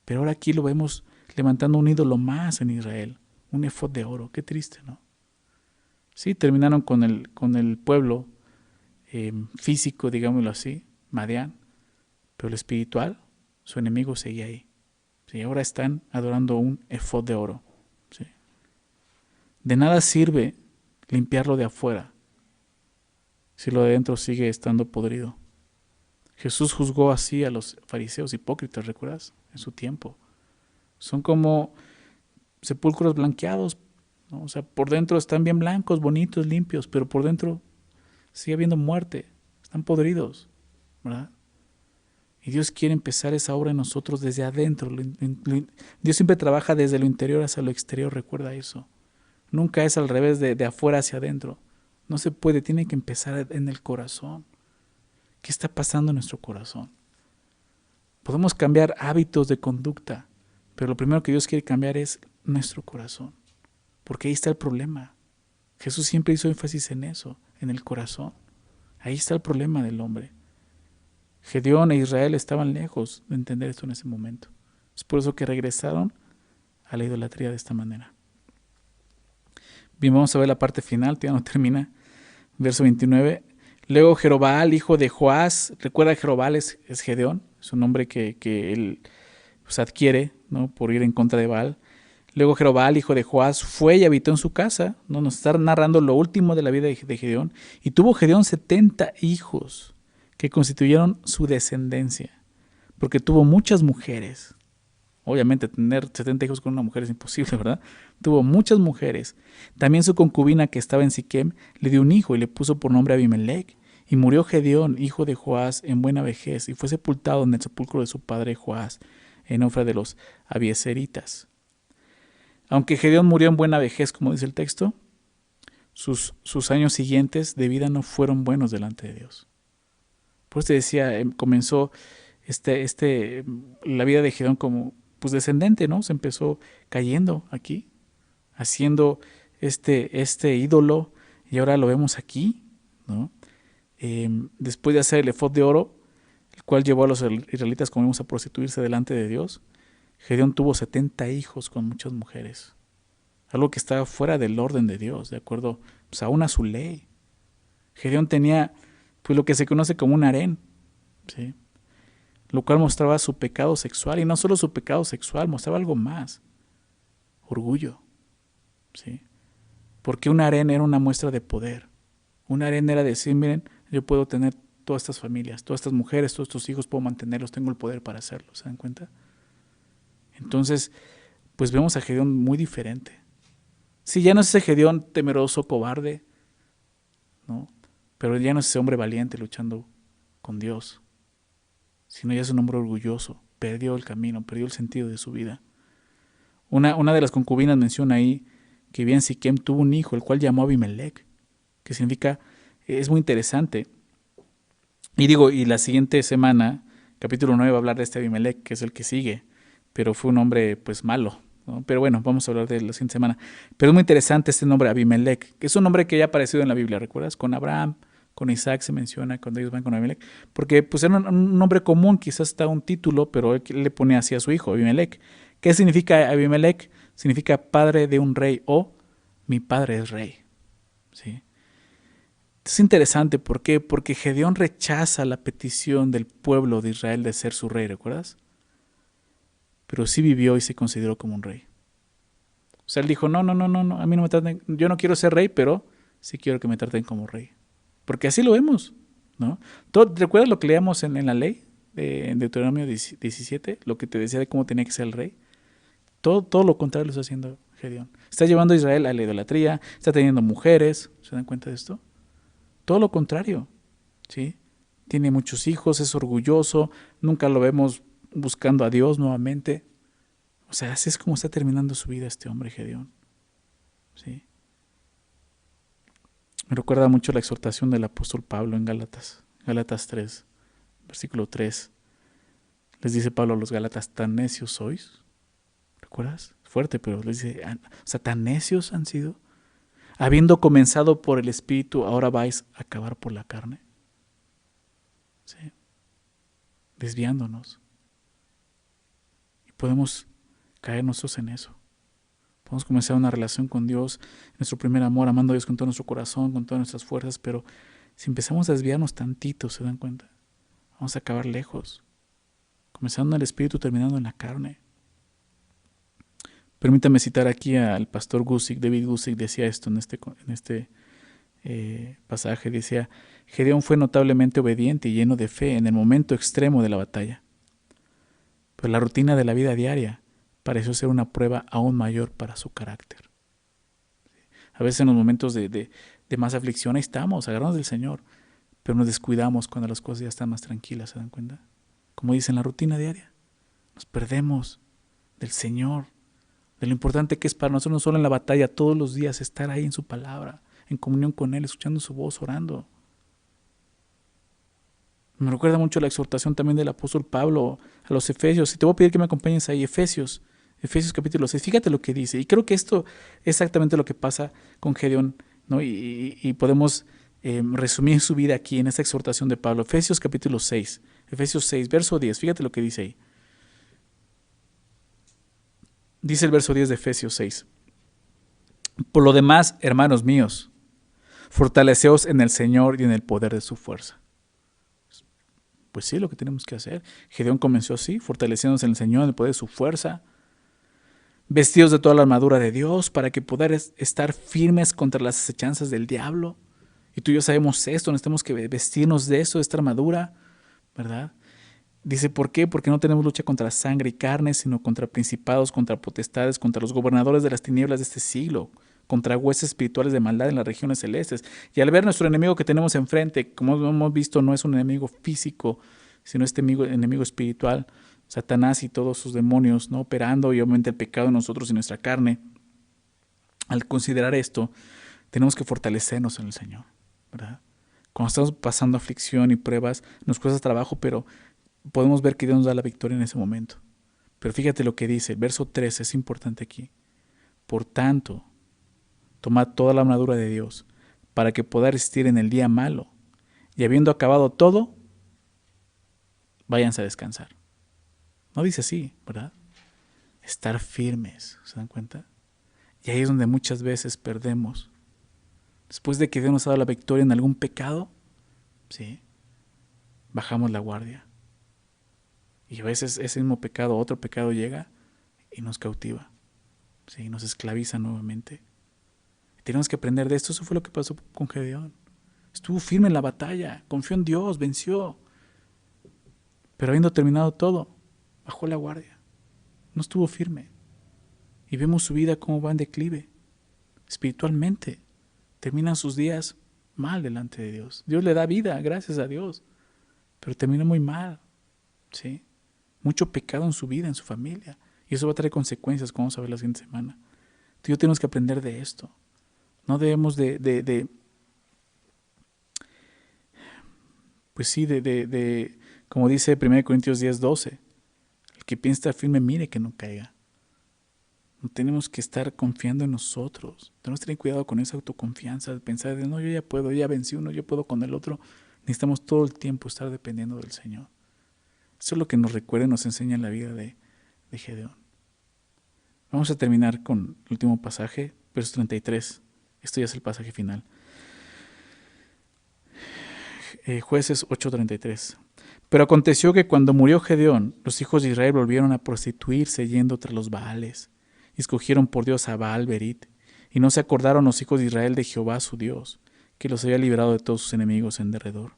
Pero ahora aquí lo vemos levantando un ídolo más en Israel, un efod de oro. Qué triste, ¿no? Sí, terminaron con el pueblo físico, digámoslo así, Madián, pero el espiritual, su enemigo seguía ahí. Sí, ahora están adorando un efod de oro. Sí. De nada sirve limpiarlo de afuera si lo de dentro sigue estando podrido. Jesús juzgó así a los fariseos hipócritas, ¿recuerdas? En su tiempo. Son como sepulcros blanqueados, ¿no? O sea, por dentro están bien blancos, bonitos, limpios, pero por dentro sigue habiendo muerte. Están podridos, ¿verdad? Y Dios quiere empezar esa obra en nosotros desde adentro. Dios siempre trabaja desde lo interior hacia lo exterior, recuerda eso. Nunca es al revés, de afuera hacia adentro. No se puede, tiene que empezar en el corazón. ¿Qué está pasando en nuestro corazón? Podemos cambiar hábitos de conducta, pero lo primero que Dios quiere cambiar es nuestro corazón, porque ahí está el problema. Jesús siempre hizo énfasis en eso, en el corazón. Ahí está el problema del hombre. Gedeón e Israel estaban lejos de entender esto en ese momento. Es por eso que regresaron a la idolatría de esta manera. Bien, vamos a ver la parte final, todavía no termina. Verso 29. Luego Jerobbaal, hijo de Joás, recuerda que Jerobbaal es Gedeón, es un nombre que él adquiere, ¿no?, por ir en contra de Baal. Luego Jerobbaal, hijo de Joás, fue y habitó en su casa, ¿no? Nos está narrando lo último de la vida de Gedeón. Y tuvo Gedeón 70 hijos que constituyeron su descendencia, porque tuvo muchas mujeres. Obviamente tener 70 hijos con una mujer es imposible, ¿verdad? Tuvo muchas mujeres. También su concubina que estaba en Siquem le dio un hijo y le puso por nombre Abimelech. Y murió Gedeón, hijo de Joás, en buena vejez, y fue sepultado en el sepulcro de su padre Joás, en Ofra de los Abieseritas. Aunque Gedeón murió en buena vejez, como dice el texto, sus años siguientes de vida no fueron buenos delante de Dios. Por eso te decía, comenzó la vida de Gedeón como descendente, ¿no? Se empezó cayendo aquí, haciendo este ídolo, y ahora lo vemos aquí, ¿no? Después de hacer el efod de oro, el cual llevó a los israelitas, como vimos, a prostituirse delante de Dios, Gedeón tuvo 70 hijos con muchas mujeres, algo que estaba fuera del orden de Dios, de acuerdo aún a su ley. Gedeón tenía lo que se conoce como un harén, ¿sí?, lo cual mostraba su pecado sexual, y no solo su pecado sexual, mostraba algo más: orgullo, ¿sí? Porque un harén era una muestra de poder. Un harén era decir, miren, yo puedo tener todas estas familias, todas estas mujeres, todos estos hijos, puedo mantenerlos, tengo el poder para hacerlo, ¿se dan cuenta? Entonces, vemos a Gedeón muy diferente. Si ya no es ese Gedeón temeroso, cobarde, ¿no? Pero ya no es ese hombre valiente luchando con Dios, sino ya es un hombre orgulloso. Perdió el camino, perdió el sentido de su vida. Una de las concubinas menciona ahí que vivía en Siquem, tuvo un hijo, el cual llamó Abimelech, que significa, es muy interesante. Y la siguiente semana, capítulo 9, va a hablar de este Abimelech, que es el que sigue, pero fue un hombre pues malo, ¿no? Pero bueno, vamos a hablar de la siguiente semana. Pero es muy interesante este nombre Abimelech, que es un nombre que ya ha aparecido en la Biblia, ¿recuerdas? Con Abraham, con Isaac se menciona cuando ellos van con Abimelech, porque pues era un nombre común, quizás está un título, pero él le pone así a su hijo, Abimelech. ¿Qué significa Abimelech? Significa padre de un rey o mi padre es rey, ¿sí? Es interesante, ¿por qué? Porque Gedeón rechaza la petición del pueblo de Israel de ser su rey, ¿recuerdas? Pero sí vivió y se consideró como un rey. O sea, él dijo, no, a mí no me traten, yo no quiero ser rey, pero sí quiero que me traten como rey. Porque así lo vemos, ¿no? ¿Recuerdas lo que leíamos en la ley en Deuteronomio 17? Lo que te decía de cómo tenía que ser el rey. Todo lo contrario lo está haciendo Gedeón. Está llevando a Israel a la idolatría, está teniendo mujeres, ¿se dan cuenta de esto? Todo lo contrario, ¿sí? Tiene muchos hijos, es orgulloso, nunca lo vemos buscando a Dios nuevamente. O sea, así es como está terminando su vida este hombre Gedeón, ¿sí? Me recuerda mucho la exhortación del apóstol Pablo en Gálatas 3, versículo 3. Les dice Pablo a los Gálatas, ¿tan necios sois? ¿Recuerdas? Fuerte, pero les dice, o sea, ¿tan necios han sido? Habiendo comenzado por el Espíritu, ahora vais a acabar por la carne. ¿Sí? Desviándonos. Y podemos caer nosotros en eso. Podemos comenzar una relación con Dios, nuestro primer amor, amando a Dios con todo nuestro corazón, con todas nuestras fuerzas, pero si empezamos a desviarnos tantito, ¿se dan cuenta? Vamos a acabar lejos. Comenzando en el Espíritu, terminando en la carne. Permítame citar aquí al pastor Gusick. David Gusick decía esto en este pasaje. Decía, Gedeón fue notablemente obediente y lleno de fe en el momento extremo de la batalla. Pero la rutina de la vida diaria pareció ser una prueba aún mayor para su carácter. A veces en los momentos de más aflicción ahí estamos, agarrados del Señor, pero nos descuidamos cuando las cosas ya están más tranquilas, ¿se dan cuenta? Como dice en la rutina diaria, nos perdemos del Señor, de lo importante que es para nosotros no solo en la batalla, todos los días estar ahí en su palabra, en comunión con Él, escuchando su voz, orando. Me recuerda mucho la exhortación también del apóstol Pablo a los Efesios, y te voy a pedir que me acompañes ahí, Efesios capítulo 6, fíjate lo que dice, y creo que esto es exactamente lo que pasa con Gedeón, ¿no? Y podemos resumir su vida aquí en esta exhortación de Pablo. Efesios 6, verso 10, fíjate lo que dice ahí. Dice el verso 10 de Efesios 6. Por lo demás, hermanos míos, fortaleceos en el Señor y en el poder de su fuerza. Pues sí, lo que tenemos que hacer. Gedeón comenzó así, fortaleciéndose en el Señor, en el poder de su fuerza, vestidos de toda la armadura de Dios, para que podáis estar firmes contra las acechanzas del diablo. Y tú y yo sabemos esto, necesitamos que vestirnos de esto, de esta armadura, ¿verdad? Dice, ¿por qué? Porque no tenemos lucha contra sangre y carne, sino contra principados, contra potestades, contra los gobernadores de las tinieblas de este siglo, contra huestes espirituales de maldad en las regiones celestes. Y al ver nuestro enemigo que tenemos enfrente, como hemos visto, no es un enemigo físico, sino este enemigo espiritual, Satanás y todos sus demonios, ¿no? Operando, y obviamente el pecado en nosotros y nuestra carne. Al considerar esto, tenemos que fortalecernos en el Señor, ¿verdad? Cuando estamos pasando aflicción y pruebas, nos cuesta trabajo, pero podemos ver que Dios nos da la victoria en ese momento. Pero fíjate lo que dice, el verso 13 es importante aquí. Por tanto, tomad toda la armadura de Dios, para que podáis resistir en el día malo, y habiendo acabado todo, váyanse a descansar. No dice así, ¿verdad? Estar firmes, ¿se dan cuenta? Y ahí es donde muchas veces perdemos. Después de que Dios nos ha dado la victoria en algún pecado, ¿sí? Bajamos la guardia. Y a veces ese mismo pecado, otro pecado llega y nos cautiva, ¿sí? Nos esclaviza nuevamente. Tenemos que aprender de esto. Eso fue lo que pasó con Gedeón. Estuvo firme en la batalla, confió en Dios, venció. Pero habiendo terminado todo, bajó la guardia. No estuvo firme. Y vemos su vida cómo va en declive. Espiritualmente, terminan sus días mal delante de Dios. Dios le da vida, gracias a Dios, pero termina muy mal, ¿sí? Mucho pecado en su vida, en su familia, y eso va a traer consecuencias, como vamos a ver la siguiente semana. Tú y yo tenemos que aprender de esto. No debemos pues sí, como dice 1 Corintios 10:12, el que piensa estar firme, mire que no caiga. No tenemos que estar confiando en nosotros. Tenemos que tener cuidado con esa autoconfianza, de pensar de, no, yo ya puedo, ya vencí uno, yo puedo con el otro. Necesitamos todo el tiempo estar dependiendo del Señor. Eso es lo que nos recuerda y nos enseña la vida de Gedeón. Vamos a terminar con el último pasaje, verso 33. Esto ya es el pasaje final. Jueces 8:33. Pero aconteció que cuando murió Gedeón, los hijos de Israel volvieron a prostituirse yendo tras los Baales, y escogieron por Dios a Baal Berit, y no se acordaron los hijos de Israel de Jehová su Dios, que los había librado de todos sus enemigos en derredor,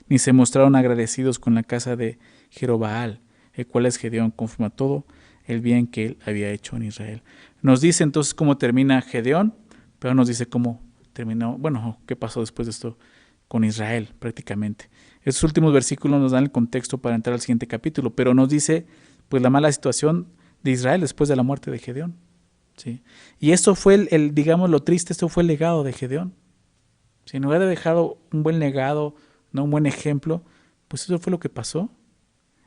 ni se mostraron agradecidos con la casa de Jerobaal, el cual es Gedeón, conforme a todo el bien que él había hecho en Israel. Nos dice entonces cómo termina Gedeón, pero nos dice cómo terminó, bueno, qué pasó después de esto con Israel prácticamente. Estos últimos versículos nos dan el contexto para entrar al siguiente capítulo, pero nos dice pues la mala situación de Israel después de la muerte de Gedeón. ¿Sí? Y esto fue digamos lo triste, esto fue el legado de Gedeón. Si no hubiera dejado un buen legado, no un buen ejemplo, pues eso fue lo que pasó.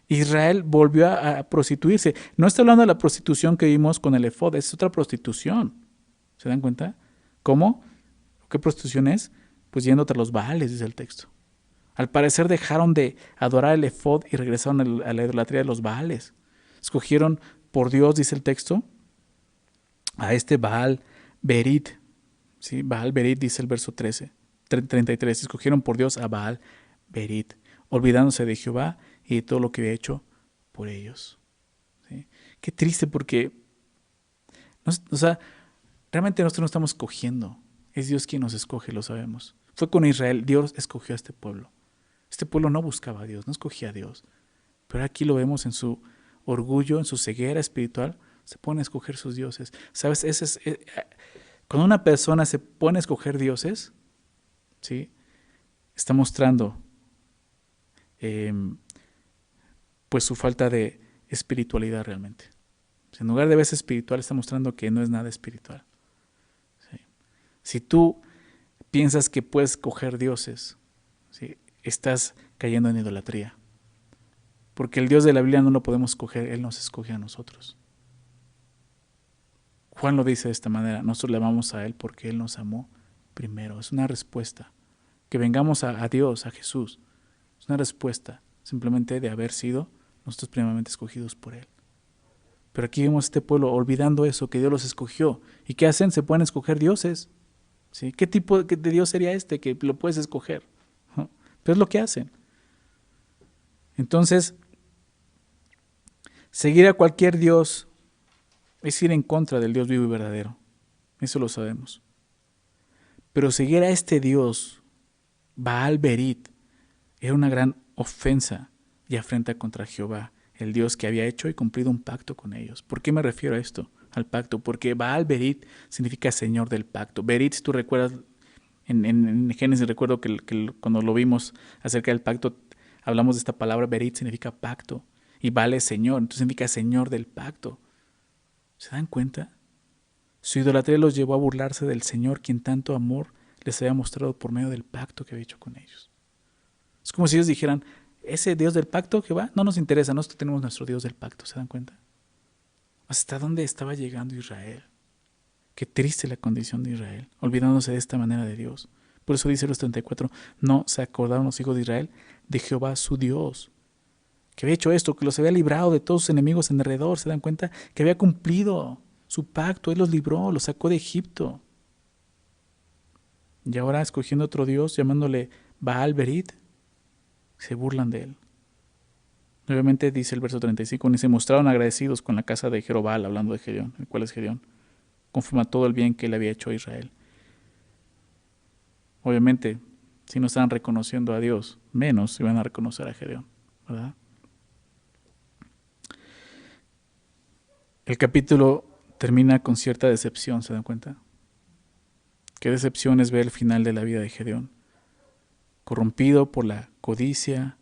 Israel volvió a prostituirse. No está hablando de la prostitución que vimos con el efod, es otra prostitución. ¿Se dan cuenta? ¿Cómo? ¿Qué prostitución es? Pues yendo tras los Baales, dice el texto. Al parecer dejaron de adorar el efod y regresaron a la idolatría de los Baales. Escogieron por Dios, dice el texto, a este Baal Berit. ¿Sí? Baal Berit, dice el verso 33. Escogieron por Dios a Baal Berit, olvidándose de Jehová y de todo lo que había hecho por ellos. ¿Sí? Qué triste porque, realmente nosotros no estamos escogiendo. Es Dios quien nos escoge, lo sabemos. Fue con Israel, Dios escogió a este pueblo. Este pueblo no buscaba a Dios, no escogía a Dios. Pero aquí lo vemos en su orgullo, en su ceguera espiritual, se pone a escoger sus dioses. ¿Sabes? Cuando una persona se pone a escoger dioses, ¿sí? Está mostrando pues su falta de espiritualidad realmente. En lugar de verse espiritual, está mostrando que no es nada espiritual. ¿Sí? Si tú piensas que puedes escoger dioses, ¿sí? Estás cayendo en idolatría. Porque el Dios de la Biblia no lo podemos escoger, Él nos escoge a nosotros. Juan lo dice de esta manera, nosotros le amamos a Él porque Él nos amó primero. Es una respuesta. Que vengamos a Dios, a Jesús, es una respuesta simplemente de haber sido nosotros primeramente escogidos por Él. Pero aquí vemos a este pueblo olvidando eso, que Dios los escogió. ¿Y qué hacen? Se pueden escoger dioses. ¿Sí? ¿Qué tipo de Dios sería este que lo puedes escoger? ¿No? Pero es lo que hacen. Entonces, seguir a cualquier Dios es ir en contra del Dios vivo y verdadero. Eso lo sabemos. Pero seguir a este Dios, Baal Berit, era una gran ofensa y afrenta contra Jehová, el Dios que había hecho y cumplido un pacto con ellos. ¿Por qué me refiero a esto? Al pacto. Porque Baal Berit significa Señor del pacto. Berit, si tú recuerdas, en Génesis recuerdo que cuando lo vimos acerca del pacto, hablamos de esta palabra, Berit significa pacto. Y Baal es Señor, entonces significa Señor del pacto. ¿Se dan cuenta? Su idolatría los llevó a burlarse del Señor, quien tanto amor les había mostrado por medio del pacto que había hecho con ellos. Es como si ellos dijeran, ese Dios del pacto, Jehová, no nos interesa, nosotros tenemos nuestro Dios del pacto, ¿se dan cuenta? ¿Hasta dónde estaba llegando Israel? Qué triste la condición de Israel, olvidándose de esta manera de Dios. Por eso dice los 34, no se acordaron los hijos de Israel de Jehová su Dios, que había hecho esto, que los había librado de todos sus enemigos en alrededor, ¿se dan cuenta? Que había cumplido su pacto, Él los libró, los sacó de Egipto. Y ahora escogiendo otro Dios, llamándole Baal Berit, se burlan de Él. Nuevamente dice el verso 35, ni se mostraron agradecidos con la casa de Jerobal, hablando de Gedeón, el cual es Gedeón, conforme a todo el bien que Él había hecho a Israel. Obviamente, si no estaban reconociendo a Dios, menos iban a reconocer a Gedeón, ¿verdad? El capítulo termina con cierta decepción, ¿se dan cuenta? Qué decepción es ver el final de la vida de Gedeón. corrompido por la codicia,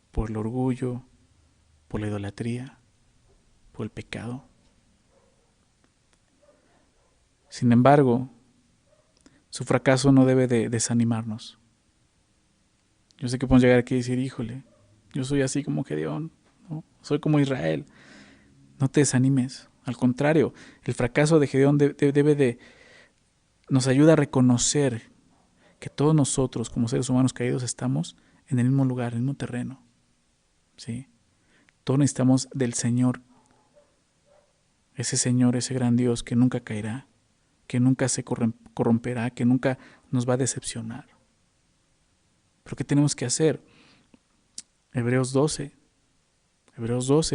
por el orgullo, por la idolatría, por el pecado. Sin embargo, su fracaso no debe de desanimarnos. Yo sé que podemos llegar aquí y decir, híjole, yo soy así como Gedeón, ¿no? Soy como Israel. No te desanimes. Al contrario, el fracaso de Gedeón nos ayuda a reconocer que todos nosotros, como seres humanos caídos, estamos en el mismo lugar, en el mismo terreno. ¿Sí? Todos necesitamos del Señor, ese gran Dios que nunca caerá, que nunca se corromperá, que nunca nos va a decepcionar. ¿Pero qué tenemos que hacer? Hebreos 12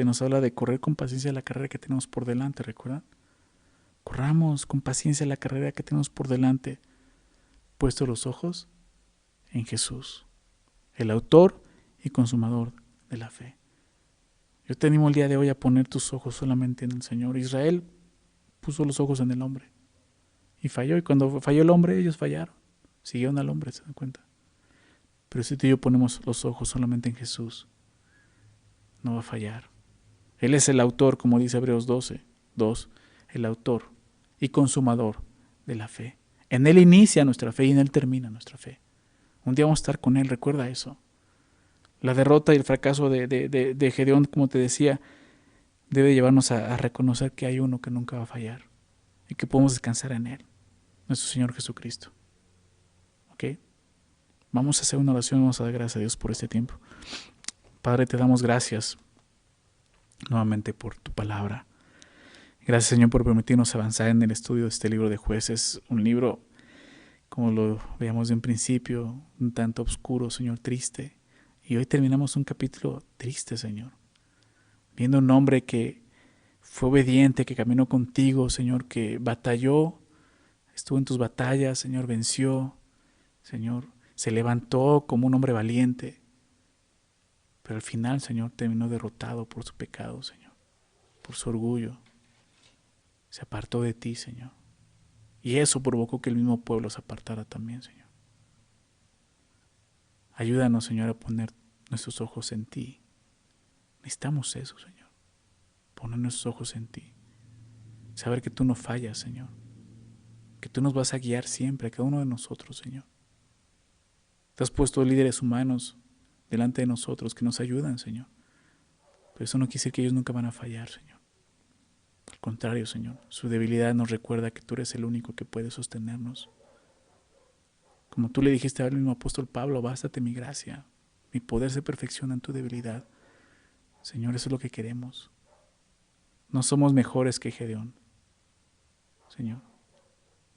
nos habla de correr con paciencia la carrera que tenemos por delante, ¿recuerdan? Corramos con paciencia la carrera que tenemos por delante, puestos los ojos en Jesús, el autor y consumador de la fe. Yo te animo el día de hoy a poner tus ojos solamente en el Señor. Israel puso los ojos en el hombre y falló, y cuando falló el hombre, ellos fallaron, siguieron al hombre, ¿se dan cuenta? Pero si tú y yo ponemos los ojos solamente en Jesús, no va a fallar. Él es el autor, como dice Hebreos 12:2, el autor y consumador de la fe. En Él inicia nuestra fe y en Él termina nuestra fe. Un día vamos a estar con Él, recuerda eso. La derrota y el fracaso de Gedeón, como te decía, debe llevarnos a reconocer que hay uno que nunca va a fallar y que podemos descansar en Él, nuestro Señor Jesucristo. ¿Ok? Vamos a hacer una oración, vamos a dar gracias a Dios por este tiempo. Padre, te damos gracias nuevamente por tu palabra. Gracias, Señor, por permitirnos avanzar en el estudio de este libro de Jueces, un libro, como lo veíamos de un principio, un tanto oscuro, Señor, triste. Y hoy terminamos un capítulo triste, Señor, viendo un hombre que fue obediente, que caminó contigo, Señor, que batalló, estuvo en tus batallas, Señor, venció, Señor, se levantó como un hombre valiente, pero al final, Señor, terminó derrotado por su pecado, Señor, por su orgullo. Se apartó de ti, Señor. Y eso provocó que el mismo pueblo se apartara también, Señor. Ayúdanos, Señor, a poner nuestros ojos en ti. Necesitamos eso, Señor. Poner nuestros ojos en ti. Saber que tú no fallas, Señor. Que tú nos vas a guiar siempre, a cada uno de nosotros, Señor. Te has puesto líderes humanos delante de nosotros que nos ayudan, Señor. Pero eso no quiere decir que ellos nunca van a fallar, Señor. Al contrario, Señor, su debilidad nos recuerda que tú eres el único que puede sostenernos. Como tú le dijiste al mismo apóstol Pablo, bástate mi gracia, mi poder se perfecciona en tu debilidad. Señor, eso es lo que queremos. No somos mejores que Gedeón, Señor.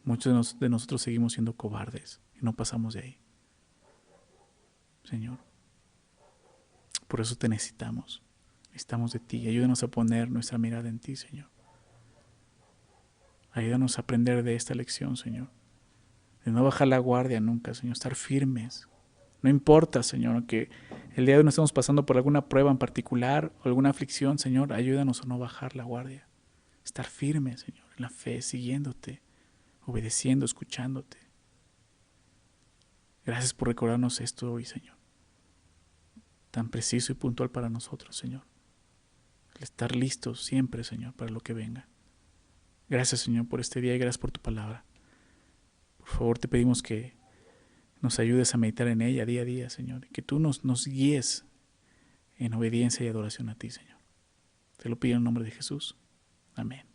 Muchos de nosotros seguimos siendo cobardes y no pasamos de ahí. Señor, por eso te necesitamos. Necesitamos de ti. Ayúdanos a poner nuestra mirada en ti, Señor. Ayúdanos a aprender de esta lección, Señor. De no bajar la guardia nunca, Señor. Estar firmes. No importa, Señor, que el día de hoy no estemos pasando por alguna prueba en particular o alguna aflicción, Señor. Ayúdanos a no bajar la guardia. Estar firmes, Señor, en la fe, siguiéndote, obedeciendo, escuchándote. Gracias por recordarnos esto hoy, Señor. Tan preciso y puntual para nosotros, Señor. El estar listos siempre, Señor, para lo que venga. Gracias, Señor, por este día y gracias por tu palabra. Por favor, te pedimos que nos ayudes a meditar en ella día a día, Señor. Que tú nos guíes en obediencia y adoración a ti, Señor. Te lo pido en el nombre de Jesús. Amén.